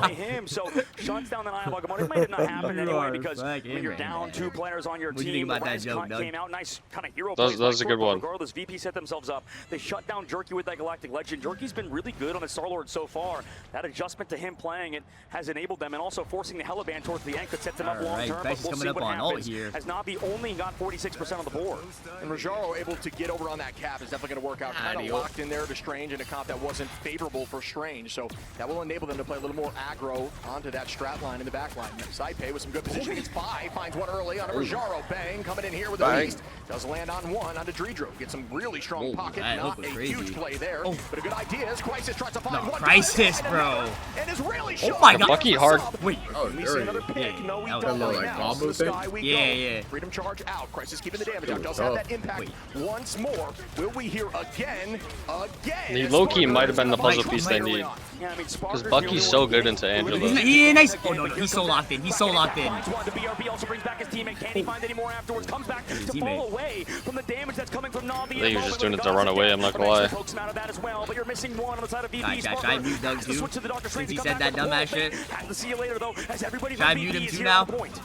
by him, so shuts down the Nihilogamo. It might have not happened You anyway are because when fucking you're man. down 2 players on your What do you team, think about that Rez joke, Doug? came out, nice kind of hero That was- plays that was by a good Crook, one. Regardless, VP set themselves up. They shut down Jerky with that Galactic Legend. Jerky's been really good on the Star-Lord so far. That adjustment to him playing it has enabled them, and also forcing the Hellaband towards the end could set them up Alright, long-term, Crysis but we'll coming see up what on ult happens. here. As Navi only got 46% on the board. And Rajaro able to get over on that cap is definitely going to work out. Kind of locked in there to Strange in a comp that wasn't favorable for Strange. So that will enable them to play a little more aggro onto that strat line in the back line. Side pay with some good positioning. It's Fi finds one early on a Rajaro. Bang, coming in here with a Bang. beast. Does land on one onto Dredro. Gets some really strong pocket. that Not hook a was crazy. huge play there, but a good idea as Crysis tries to find No, one. Crysis, and bro. another, and is really Oh my god. Bucky hard. Wait. Oh, we see another pick. Yeah, No, we that was don't. a little, Right like, now. combo To the thing? sky we Yeah, go. yeah. Freedom charge out. Crysis keeping the damage out. Does Oh, have that impact wait. once more. Will we hear again? The Loki might have been the puzzle piece they need. Yeah, I mean, Because Bucky's so good into Angela. He's nice. Oh no, he's so locked in. He's so locked in. The BRB also brings back his teammate. Can he find any more afterwards? Comes back to teammate. fall away from the damage that's coming from Navi. I think he was just doing it to run away, I'm not gonna lie. Pokes him out of that as well, but you're missing one on the side of VP. Should I mute Doug Has to too? switch to the Doctor Strange Since he to said come that back dumbass with shit? Has to see you later though, as everybody Should I from mute VP him is too here now? on the point.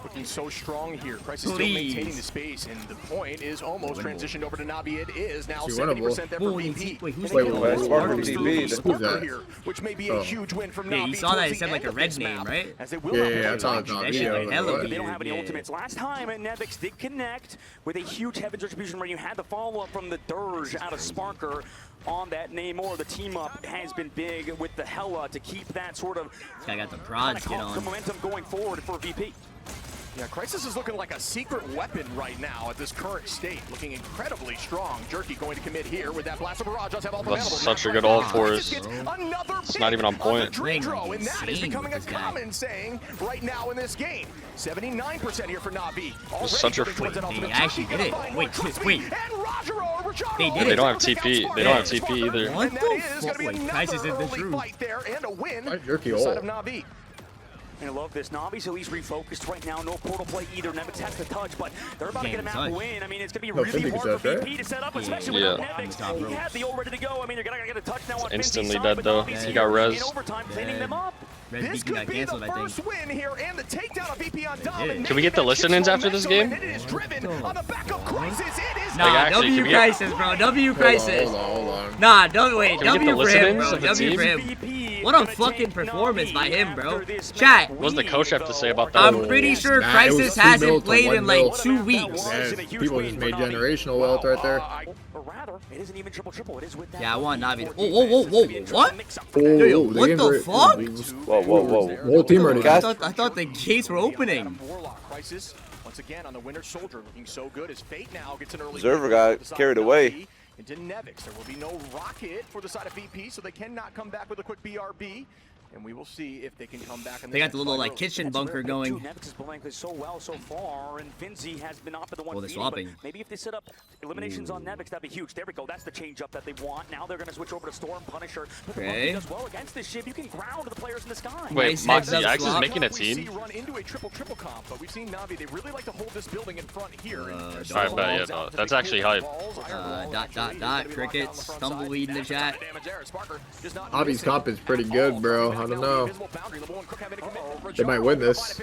Looking so strong here. Crysis still Please. maintaining the space, and the point is almost transitioned over to Navi. It is now She 70% there for winnable. VP. Wait, who's Wait, that? wait, Sparker wait. TP'd. Who's that? Here, which may be a Oh. huge win from Yeah, Navi. you saw that. towards It the said like end a of red this name, map, right? As they will Yeah, not yeah, play I saw much. it on That shit video. like hella What? weird. They don't have any Yeah. ultimates. Last time, and Nevix did connect with a huge Heaven's Retribution where you had the follow-up from the Dirge out of Sparker on that Namor. The team-up has been big with the Hella to keep that sort of This guy got the prods get the on. momentum going forward for VP. Yeah, Crysis is looking like a secret weapon right now at this current state, looking incredibly strong. Jerky going to commit here with that blast of barrage. Does have all That's available. such a Now good Crysis ult for us. gets another It's not even on pick point. the Dredro, and that is Insane becoming a with this guy. common saying right now in this game. 79% here for Navi. Already Such a moving towards freak. an They ultimate. actually Jerky did it. gonna find Wait, one. Trust wait. me. And Rajaro They did They it. don't have TP. They don't have TP either. What And that the is fuck? going to be Wait, another Crysis is the early truth. fight there and a win Why Jerky on the side ult? of Navi. I love this. Navi's at least refocused right now. No portal play either. Nevix has to touch, but they're about to get a map win. I mean, it's going to be really hard for VP to set up, especially without Nevix. He had the ult ready to go. I mean, they're going to get a touchdown on Instantly Finzy's dead side, though. but Navi's He here got res. in overtime, cleaning them up. This could be the first win here and the takedown of VP on Dom. Can we get the listen-ins after this game? It is driven on the back of Crysis. It is Nah, W Crysis, bro. W Crysis. Hold on. Nah, don't wait. Can we get W the for him, listen-ins bro. of the W for team? him. What a fucking performance by him, bro. Chat. What does the coach have to say about that? I'm pretty sure Nah, it was Crysis 2 hasn't mil to played 1 in like mil. 2 weeks. Yeah, people just made generational wealth right there. Or rather, it isn't even triple. It is with that. Yeah, I want Navi. Whoa. What? Oh, What the fuck? Whoa. Whole team already I got. thought the gates were opening. Crysis once again on the winner soldier, looking so good as Fate now gets an early. Observer got carried away. Into Nevix. There will be no rocket for the side of VP, so they cannot come back with a quick BRB. And we will see if they can come back. They got the little like kitchen bunker going. Nevix is playing so well so far, and Finzy has been up at the one. Oh, they're feeding, swapping. but maybe if they set up eliminations on Nevix, that'd be huge. There we go. That's the change up that they want. Now they're going to switch over to Storm Punisher. But the Monkey does well against this ship. You can ground the players in the sky. Wait, Nice Moxie heads up X is swap. making a team? Run into a triple comp, but we've seen Navi. They really like to hold this building in front here. Alright, but yeah, no, that's actually hype. Crickets, tumbleweed in the chat. Navi's comp is pretty good, bro. I don't know. They might win this.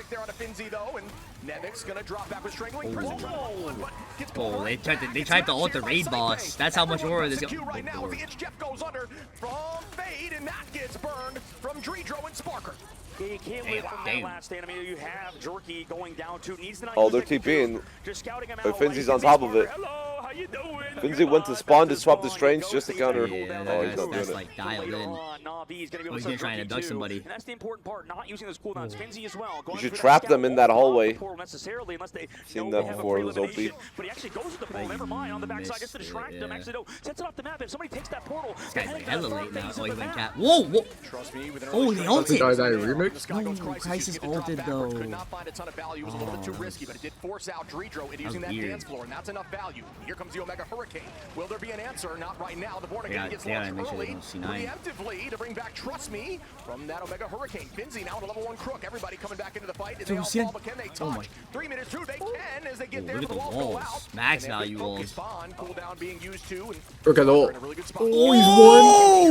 Oh, they tried to ult the raid boss. That's how much more this goes. Right now, Jeff goes under from Fade, and that gets burned from Dredro and Sparker. Yeah, you can't win from that last stand. I mean, you have Jerky going down to needs to not Oh, use they're that TPing. just scouting him But out. Finzy's on top of it. Hello, how you doing? Finzy went to spawn to swap the strengths just to counter. Yeah, Oh, he's not that's doing it. like dialed in. He's Oh, he's gonna try and abduct somebody. And that's the important part, not using those cooldowns. Finzy as well. You should trap them in that hallway. Necessarily, unless they Seen know that they have before, a it was OP. pre-elimination. But he actually goes with the portal. Never mind, on the backside, just to distract them. Actually, no, sets it off the map. If somebody takes that portal, This guy's like hella late now. Oh, he went map. cap. Whoa! Trust me, with an Oh, early they strike, ulted. Guys, I remix. No, Crysis ulted though. Could not find a ton of value. It was a little bit too risky, but it did force out Dredro into using that weird. dance floor, and that's enough value. Here comes the Omega Hurricane. Will there be an answer? Not right now. The Born Again gets launched make sure they early, don't C9. preemptively to bring back Trust Me from that Omega Hurricane. Finzy now to level 1 Crook. Everybody coming back into the fight. They all fall, but can they touch? 3 minutes 2, they can as they get there. Look at The the walls go walls. out. Max And they value focus walls. Spawn, cooldown being used too, and Look at they're ult. in a really good spot. Oh, he's won.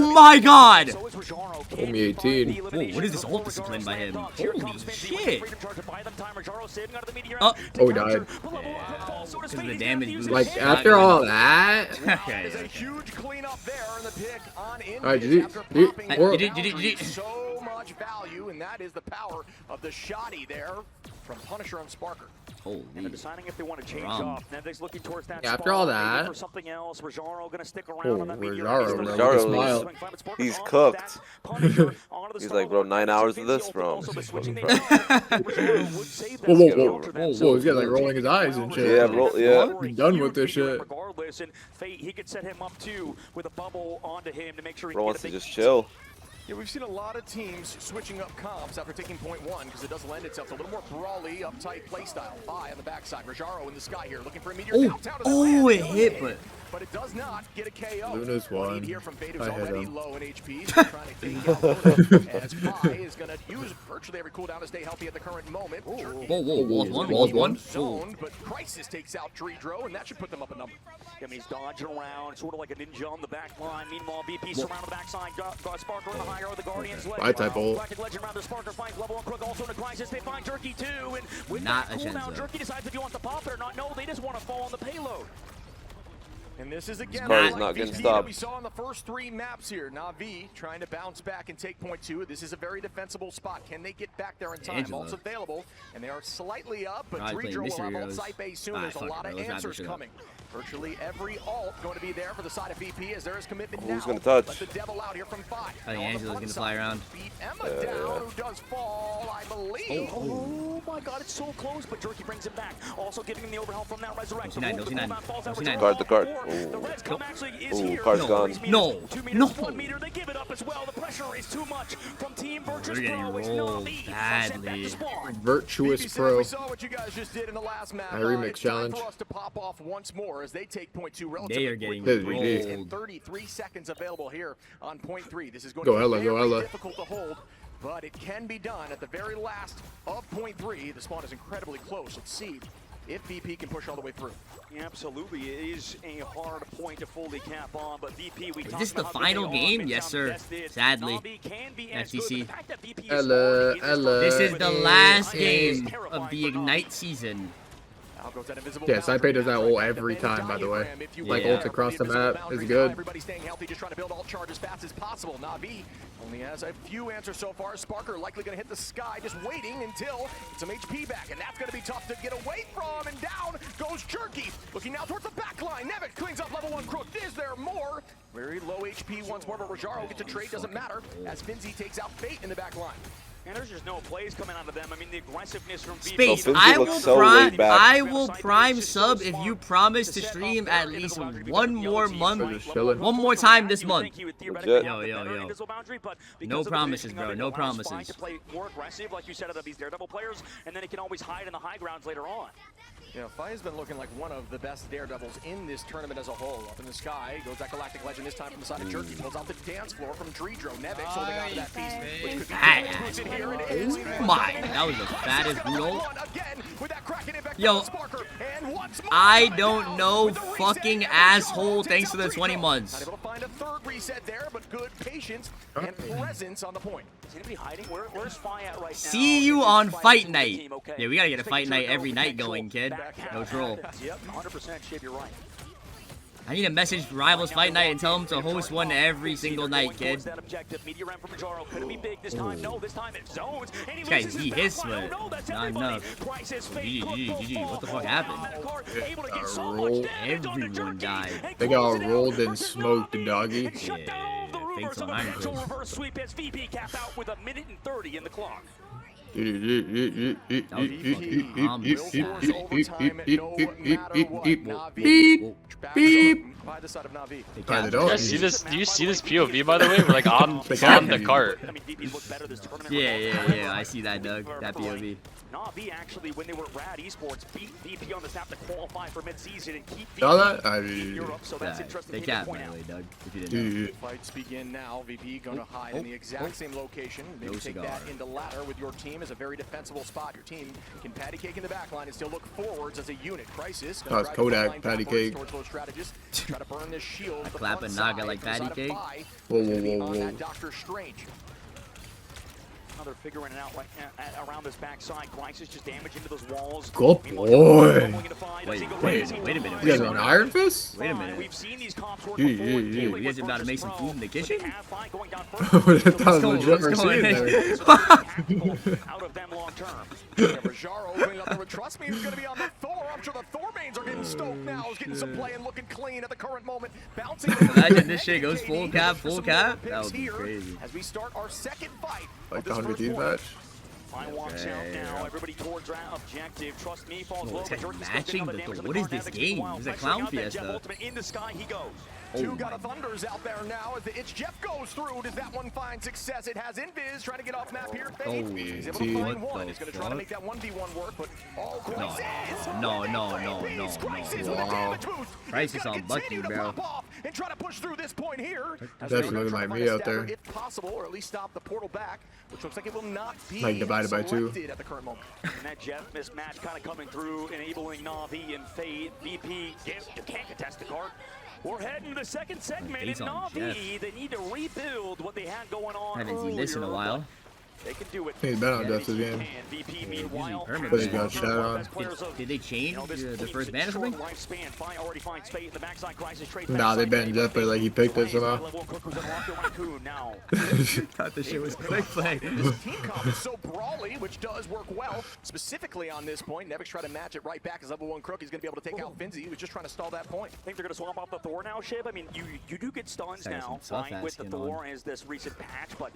Oh my god! So is Rajaro. Can Only he find 18. the Whoa, elimination what is this before ult discipline Rajaro's by him? landing? Here Holy comes Finzy with the shit. freedom charge to buy them time. Rajaro saving out of the meteor. Oh, he died. Because of the damage. Like, after all that. Okay. There's a huge cleanup there in the pick on Alright, Invis after popping GG. so much value, and that is the power of the shotty there from Punisher and Sparker. Holy. And they're deciding if they want to change Rum. up. Nevix looking towards that Yeah, after spot, all maybe that. for something else. Rajaro gonna stick Oh, around on that meteor. Rajaro, He's bro, gonna with a smile. swing five, but Sparker's He's on cooked. that Punisher onto the He's star like, bro, load. 9 hours of Finzy this, ultimate bro. also been switching Bro. there. Rajaro would save that Whoa, skill whoa, counter whoa, then. whoa, he's got like rolling his eyes and shit. Yeah, bro, yeah. You're done with this shit. Regardless, and Fate, he could set him up too with a bubble onto him to make sure he Bro can wants get to a big just chill. Yeah, we've seen a lot of teams switching up comps after taking point 1 because it does lend itself to a little more brawly, uptight playstyle. Fi on the backside. Rajaro in the sky here looking for a meteor downtown. Oh, it hit, but it does not get a KO. Luna's won. Here from Fade, who's I hit already him. low in HP. So trying to take out Luna, as Fi is going to use virtually every cooldown to stay healthy at the current moment. Whoa, walls one. Zoned, but Crysis takes out Dredro, and that should put them up a number. I mean, he's dodging around, sort of like a ninja on the back line. Meanwhile, VP surround the backside. Got Sparker in the high road. The Guardians I type ult. Galactic Legend around the Sparker finds level 1 Crook. Also in the Crysis, they find Jerky too. And with Not that a cooldown, Shenzo. Jerky decides if he wants to pop it or not. No, they just want to fall on the payload. And this is again Sparta's like not getting VP stopped. that we saw in the first 3 maps here. NAVI trying to bounce back and take point 2. This is a very defensible spot. Can they get back there in time? Angela. Also available, and they are slightly up, but Probably playing Dredro will mystery have ult heroes. site base soon. Ah, There's a fuck lot it, of bro. Let's wrap answers this shit up. coming. Virtually every ult going to be there for the side of VP as there is commitment Who's now. gonna touch? Let the devil out here from 5. I think Angela's gonna fly around. Beat Emma down, who does fall, I believe. Oh my god, it's so close, but Jerky brings him back. Also giving him the overhaul from that resurrection. No C9. Guard the card. The res come actually is Ooh, here. card's gone. No. 2 meters, 1 meter, they give it up as well. The pressure is too much from Team Virtus They're Pro. getting It's rolled Navi. badly. Virtuous Pro. We saw what you guys just did in the last map. My remix It's time challenge. for us to pop off once more as they take point 2 They relatively are getting quickly. rolled. And 33 seconds available here on point 3. This is going Go to be Ella, very go Ella. difficult to hold but it can be done at the very last of point 3. The spawn is incredibly close. Let's see if VP can push all the way through. Absolutely, it is a hard point to fully cap on, but VP, we Is this the final game? Yes, sir. Sadly. FTC. This is the last game of the Ignite season. Yeah, Saipe does that ult every time, by the way. Like, ult across the map is good. Everybody staying healthy, just trying to build all charge as fast as possible. NAVI only has a few answers so far. Sparker likely going to hit the sky, just waiting until it's some HP back, and that's going to be tough to get away from. And down goes Jerky. Looking now towards the back line. NAVI cleans up level 1 Crook. Is there more? Very low HP once more, but Rojaro gets a trade. Doesn't matter as Finzi takes out Fate in the back line. And there's just no plays coming out of them. I mean, the aggressiveness from Space, Finzi I looks will so prime, laid back. I will prime sub if you promise to stream at least one more month, one more time this month. Legit. Yo. No promises, bro. No promises. To play more aggressive, like you said, out of these Daredevil players, and then it can always hide in the high grounds later on. Yeah, Fai has been looking like one of the best Daredevils in this tournament as a whole. Up in the sky, goes that Galactic Legend this time from the side of Jerky. Pulls out the dance floor from Dredro. Nevix holding on to that piece, which could be in here. It is. Oh my, that was the fattest brutal. Yo, I don't know, fucking asshole. Thanks for the 20 months. Able to find a third reset there, but good patience and presence on the point. Is anybody hiding? Where's Fai at right now? See you on fight night. Yeah, we gotta get a fight night every night going, kid. No troll. Yep, 100% Shib, you're right. I need to message Rivals Fight Night and tell them to host one every single night, kid. That objective. Media ramp from Rojaro. Could it be big this time? No, this time it zones. This guy's his sweat. Not enough. GG. What the fuck happened? Everyone died. They got rolled and smoked, doggy. Yeah, thanks on Iron Fist. Reverse sweep as VP capped out with 1:30 in the clock. By the side of NAVI. Do you see this POV, by the way? We're like on the cart. I mean, VP's looked better this tournament. Yeah. I see that, Doug. That POV. NAVI actually, when they were at Rad Esports, beat VP on the snap to qualify for mid-season and keep Saw that? in Europe. So that's interesting. They capped, by the way, Doug. If you didn't know. Fights begin now. VP going to hide in the exact same location. Maybe take that into ladder with your team as a very defensible spot. Your team can patty cake in the back line and still look forwards as a unit. Crysis. Oh, it's Kodak patty cake. Try to burn this shield. Clapping Naga like patty cake. Whoa. Doctor Strange. Now they're figuring it out right around this backside. Crysis just damage into those walls. Good boy. Wait a minute. You guys are on Iron Fist? Wait a minute. We've seen these comps work You guys about to make some food in the kitchen? I thought it was legit Out of them long term. Rojaro opening up there. Trust me, he's going to be on the Thor. I'm sure the Thor mains are getting stoked now. He's getting some play and looking clean at the current moment. Bouncing. Imagine this shit goes full cap. That would be crazy. As we start our second fight. Like the 100 team match. Fai walks out now. Everybody towards our objective. Trust me, falls low. Matching the door. What is this game? It's a clown fiesta. In the sky he goes. Two got a Thunders out there now as the Itch Jeff goes through. Does that one find success? It has Invis trying to get off map here. He's able to find one. He's going to try to make that 1v1 work, but all No. Wow. Crysis on Bucky, bro. And try to push through this point here. Definitely looking like me out there. If possible, or at least stop the portal back, which looks like it will not be like divided by 2 at the current moment. And that Jeff mismatch kind of coming through, enabling Navi and Fade. VP can't contest the card. We're heading to the second segment, and Navi, they need to rebuild what they had going on. Haven't seen this in a while. They can do it. He's been on Jeff's game. VP, meanwhile, But he got shot on. Did they change the first ban or something? Nah, they banned Jeff, but like he picked it somehow. Thought this shit was quick play. This team comp is so brawly, which does work well. Specifically on this point, Nevix tried to match it right back as level 1 Crook. He's going to be able to take out Finzi. He was just trying to stall that point. I think they're going to swap off the Thor now, Shib. I mean, you do get stuns now, fine with the Thor as this recent patch, but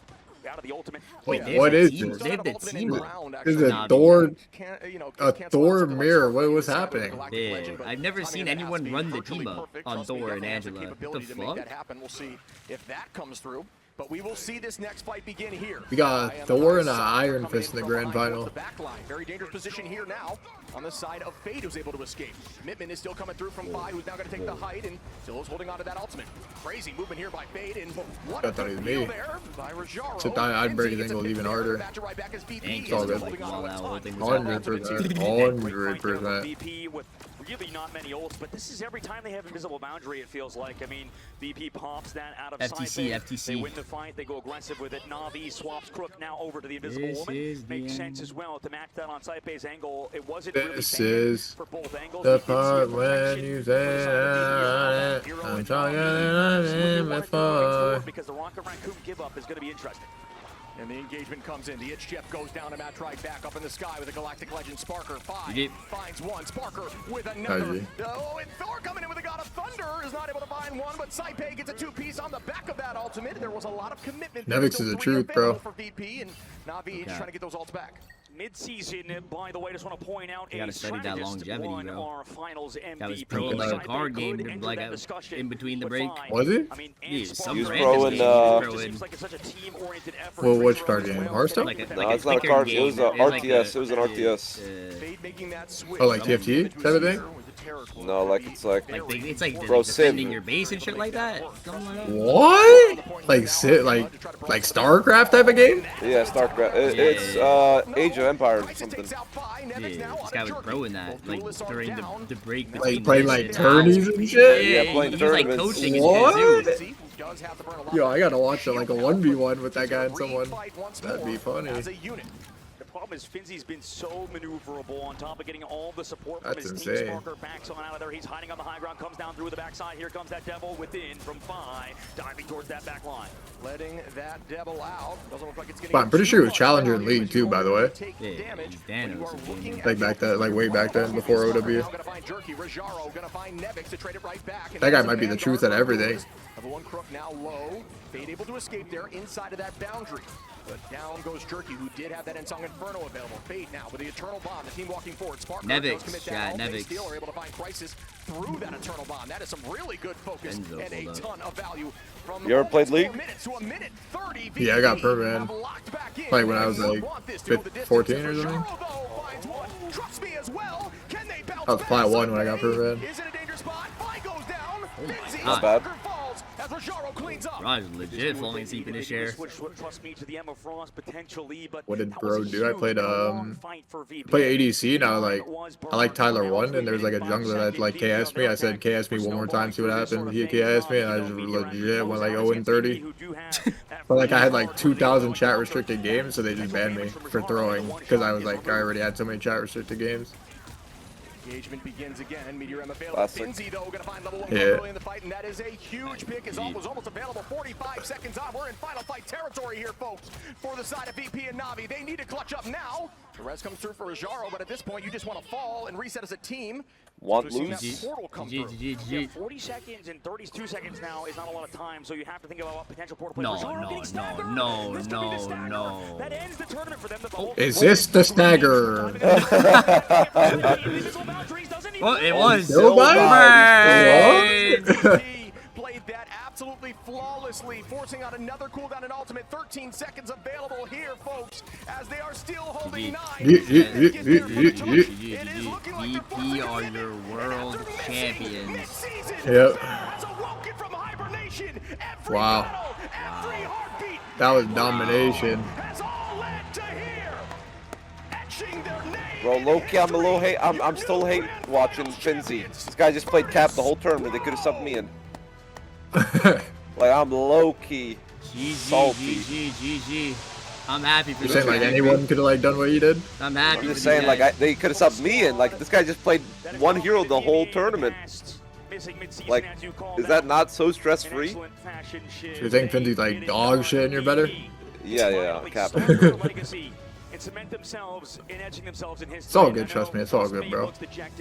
out of the ultimate. Wait, what is this? They have the team up. This is a Thor mirror. What's happening? Yeah, I've never seen anyone run the team up on Thor and Angela. What the fuck? We'll see if that comes through. But we will see this next fight begin here. We got Thor and an Iron Fist in the grand final. Very dangerous position here now. on the side of Fade, who's able to escape. Commitment is still coming through from Fi, who's now going to take the height, and still is holding on to that ultimate. Crazy movement here by Fade, and what a good deal there by Rajaro. To die, I'd break his ankle even harder. It's all good. 100%. VP with really not many ults, but this is every time they have invisible boundary, it feels like. I mean, VP pops that out of sight. They win the fight, they go aggressive with it. Navi swaps Crook now over to the invisible woman. Makes sense as well to match that on side base angle. It wasn't really bad for both angles. The part when you say I'm talking before. Because the Rocket Raccoon give up is going to be interesting. And the engagement comes in. The itch chip goes down, and Matt right back up in the sky with a Galactic Legend. Sparker finds one. Sparker with another. Oh, and Thor coming in with a God of Thunder is not able to find one, but Saipei gets a two-piece on the back of that ultimate. There was a lot of commitment. Nevix is the truth, bro. For VP, and Navi is trying to get those ults back. Mid-season, by the way, just want to point out you gotta study that longevity, bro. Our finals MVP. That was pro in like a card game, like in between the break. Was it? I mean, yeah, some he was random pro in, seems like it's such a team-oriented effort. Well, which card game? Hearthstone? Like no, it's not a card. It was an RTS. It was an RTS. Oh, like TFT type of thing? No, like it's like it's like Bro, defending your base and shit like that. What? Like like StarCraft type of game? yeah, StarCraft. It's Age of Empires or something. Yeah, this guy was pro in that, like during the break between. Like playing like tourneys and shit? Yeah, playing he was like tournaments. coaching and What? shit too. Yo, I gotta watch it like a 1v1 with that guy and someone. That'd be funny. The problem is Finzy's been so maneuverable on top of getting all the support from That's his insane. team. Sparker backs on out of there. He's hiding on the high ground, comes down through the backside. Here comes that devil within from Fi, diving towards that back line. Letting that devil out. Doesn't look like it's getting. But I'm pretty sure he was Challenger in League too, by the way. Yeah, he's Thanos. Like back then, like way back then, before OW. That guy might be the truth at everything. Level 1 Crook now low. Fade able to escape there inside of that boundary. But down goes Jerky, who did have that Ensong Inferno available. Fade now with the Eternal Bomb. The team walking forward. Spark Nevix, yeah, Nevix. Still are able to find Crysis through that Eternal Bomb. That is some really good focus and a ton of value. From You ever played League? To a minute 30, Yeah, I got Perman. Like when I was like 14 or something. I was Plat 1 when I got Perman. Is it a dangerous spot? Fi goes down. Not bad. Raj legit falling asleep in his chair. What did bro do? I played play ADC now. Like I like Tyler 1, and there's like a jungler that like KS me. I said KS me one more time, see what happened. He KS me, and I just legit went like 0-30. But like I had like 2,000 chat restricted games, so they just banned me for throwing because I was like I already had so many chat restricted games. Engagement begins again. Meteor M available. Finzy though gonna find level 1 early in the fight, and that is a huge pick. Is almost available. 45 seconds on. We're in final fight territory here, folks. For the side of VP and Navi, they need to clutch up now. The res comes through for Rajaro, but at this point, you just want to fall and reset as a team. Want lose? Portal come through. Yeah, 40 seconds and 32 seconds now is not a lot of time, so you have to think about what potential portal plays. No. That ends the tournament for them. Is this the stagger? Well, it was. Played that absolutely flawlessly, forcing out another cooldown and ultimate. 13 seconds available here, folks, as they are still holding 9. VP are your world champions. Yep. Wow. That was domination. Bro, low-key, I'm a little hate. I'm still hate watching Finzy. This guy just played cap the whole tournament. They could have subbed me in. Like I'm low-key salty. GG. I'm happy for You're saying like anyone could have like done what you did? I'm happy. I'm just saying like they could have subbed me in. Like this guy just played one hero the whole tournament. Like, is that not so stress-free? So you think Finzy's like dog shit and you're better? Yeah, cap. It's all good, trust me. It's all good, bro.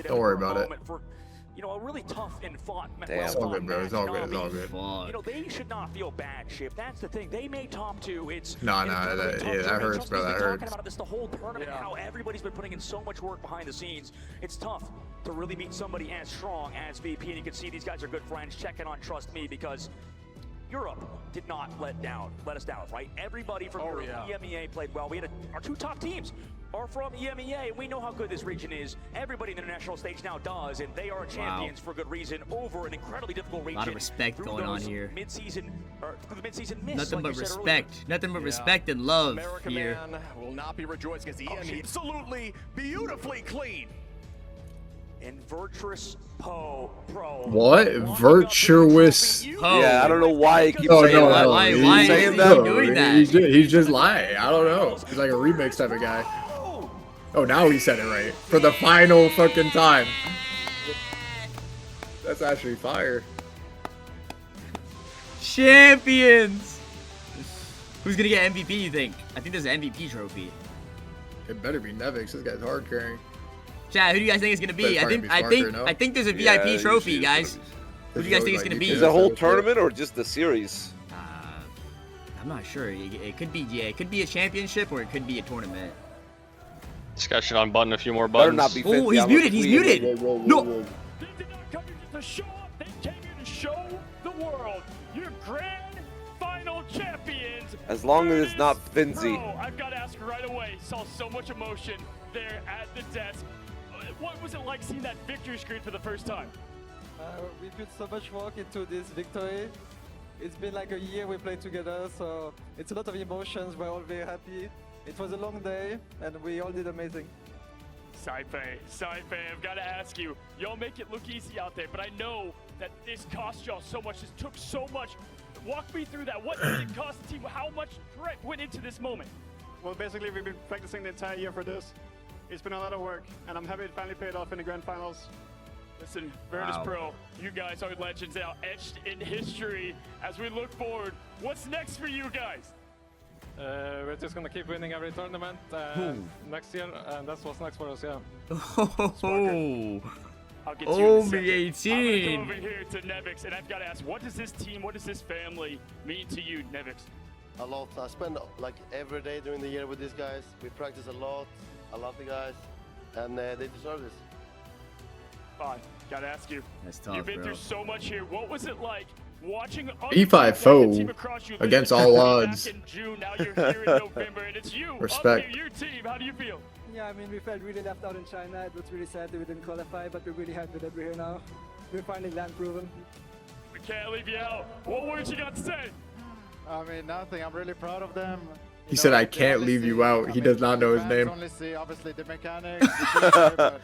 Don't worry about it. You know, a really tough and fought. Damn. It's all good, bro. It's all good. It's all good. You know, they should not feel bad, Ship. That's the thing. They may top 2. It's that hurts, bro. That hurts. About this the whole tournament, how everybody's been putting in so much work behind the scenes. It's tough to really meet somebody as strong as VP, and you can see these guys are good friends. Checking on Trust Me because Europe did not let us down, right? Everybody from Europe, EMEA played well. We had our 2 top teams are from EMEA, and we know how good this region is. Everybody in the international stage now does, and they are champions for good reason over an incredibly difficult region. A lot of respect going on here. Mid-season, or through the mid-season miss. Nothing like but you said respect. earlier. Nothing but respect and love America here. Man will not be rejoiced against the EMEA. Absolutely beautifully clean. And Virtuous Pro. What? Virtuous? Oh. Yeah, I don't know why he keeps Oh, saying no, that. no. Why He's is saying he that. doing that? He's just lying. I don't know. He's like a remix type of guy. Oh, now he said it right. For the final fucking time. That's actually fire. Champions! Who's gonna get MVP, you think? I think there's an MVP trophy. It better be Nevix. This guy's hard carrying. Chat, who do you guys think it's gonna be? Better I be Sparker, no? think there's a Yeah, VIP trophy, usually guys. Who do you guys think it's gonna be? Is it a whole tournament or just the series? I'm not sure. It could be, yeah, it could be a championship or it could be a tournament. This guy should unbutton a few more Better buttons. not be Oh, 50. he's I'm muted. a He's queen. muted. No. They did not come here just to show up. They came here to show the world. Your grand final champions. As long as it's not Virtus Finzi. Pro. I've got to ask right away. Saw so much emotion there at the desk. What was it like seeing that victory screen for the first time? We put so much work into this victory. It's been like a year we played together, so it's a lot of emotions. We're all very happy. It was a long day, and we all did amazing. Saipe, I've got to ask you. Y'all make it look easy out there, but I know that this cost y'all so much. This took so much. Walk me through that. What did it cost the team? How much prep went into this moment? Well, basically, we've been practicing the entire year for this. It's been a lot of work, and I'm happy it finally paid off in the grand finals. Listen, Virtus Pro, you guys are legends now, etched in history. As we look forward, what's next for you guys? We're just gonna keep winning every tournament next year, and that's what's next for us, yeah. Oh, I'll get to you in a second. Only 18. I'm gonna go over here to Nevix, and I've got to ask, what does this team, what does this family mean to you, Nevix? A lot. I spend like every day during the year with these guys. We practice a lot. I love the guys, and they deserve this. Fine, gotta ask you. That's tough, You've been bro. through so much here. What was it like watching E5 foe against all odds. Back in June, now you're here in November, and it's you. Respect. Up here, your team. How do you feel? Yeah, I mean, we felt really left out in China. It was really sad that we didn't qualify, but we're really happy that we're here now. We're finally land proven. We can't leave you out. What words you got to say? I mean, nothing. I'm really proud of them. He said, I can't leave you out. He does not know his name. Only see, obviously, the mechanics. But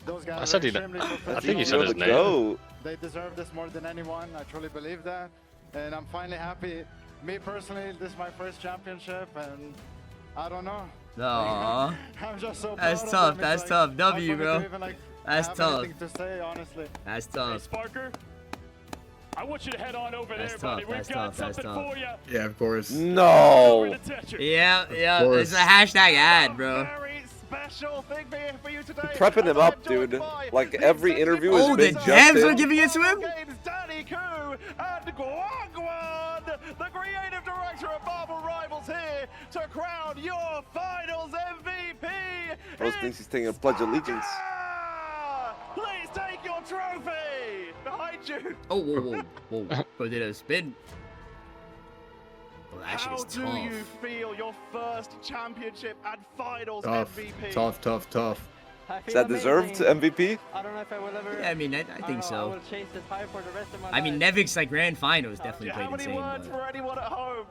those guys I said he. I think he said his name. Go. They deserve this more than anyone. I truly believe that. And I'm finally happy. Me personally, this is my first championship, and I don't know. Aww. I'm just so proud That's of tough. them. That's It's tough. like, W, hard for me bro. to even, like, That's have tough. anything to say, honestly. That's Hey, tough. Sparker, I want you to head on over That's there, tough, buddy. We've that's got tough, that's something tough. for you. Yeah, of course. No. Yeah, yeah. course. It's a hashtag ad, bro. Very special thing for you today. Prepping him up, dude. Like every interview has Oh, the been just devs are him. giving it to him? Danny Koo and Guangguan, the creative director of Marvel Rivals, here to crown your finals MVP. Rose thinks he's taking a Pledge of Allegiance. Please take your trophy behind you. Oh, whoa, whoa, whoa. But did a spin. Oh, that shit How is do tough. you feel your first championship and finals Tough, MVP? tough. Is that deserved MVP? I don't know if I will ever. Yeah, I mean, I don't think know, I so. will chase this high for the rest of my I mean, life. Nevix, like, grand finals Do definitely you have played any insane. words But... for anyone at home?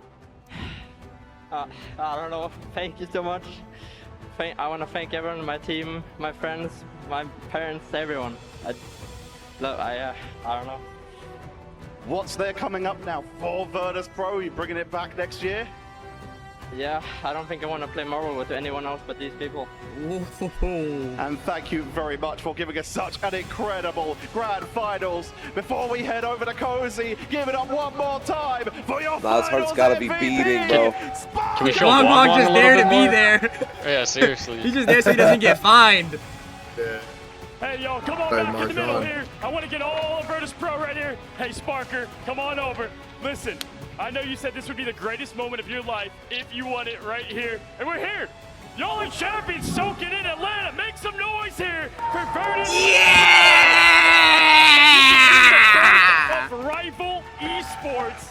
I don't know. Thank you so much. I want to thank everyone, my team, my friends, my parents, everyone. I don't know. What's there coming up now for Virtus Pro? You bringing it back next year? Yeah, I don't think I want to play Marvel with anyone else but these people. And thank you very much for giving us such an incredible grand finals. Before we head over to Cozy, give it up one more time for your Nah, his heart's finals gotta be MVP, beating, bro. Can we show Guangguan Guangguan just a there little to bit be more? there. Yeah, seriously. He's just there so he doesn't get fined. Hey, y'all, come on Hey, back in the middle Marshawn. here. I want to get all of Virtus Pro right here. Hey, Sparker, come on over. Listen, I know you said this would be the greatest moment of your life if you won it right here. And we're here. Y'all are champions. Soak it in Atlanta. Make some noise here for Virtus. Yeah! Of Rival Esports.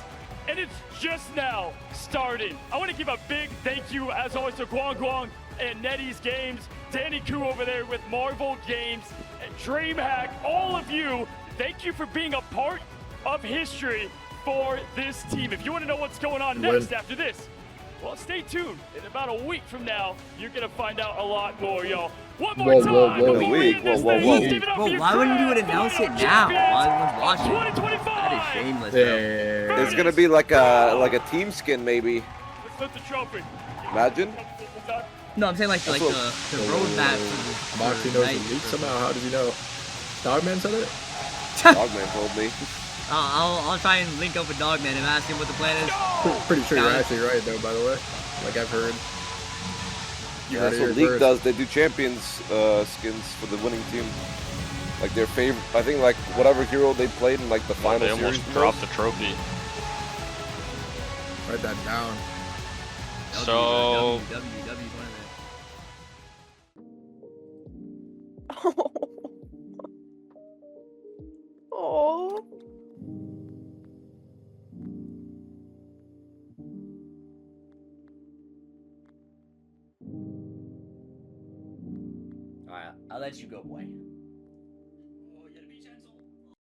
and it's just now starting. I want to give a big thank you, as always, to Guang Guang and NetEase Games, Danny Koo over there with Marvel Games, and DreamHack, all of you. Thank you for being a part of history for this team. If you want to know what's going on next after this, well, stay tuned. In about a week from now, you're going to find out a lot more, y'all. One more time before we end this thing. Let's give it up for your why wouldn't you announce it now while everyone's watching? 2025. That is shameless, bro. It's gonna be like a team skin, maybe. Let's lift the trophy. Imagine. No, I'm saying like the roadmap. Moxie knows the leak somehow. How does he know? Dogman said it? Dogman told me. I'll try and link up with Dogman and ask him what the plan is. Pretty sure you're actually right though, by the way. Like I've heard. Yeah, that's what League does. They do champions skins for the winning team. Like their favorite, I think like whatever hero they played in like the final They series. almost dropped the trophy. Write that down. So. Oh. Alright, I'll let you go, boy.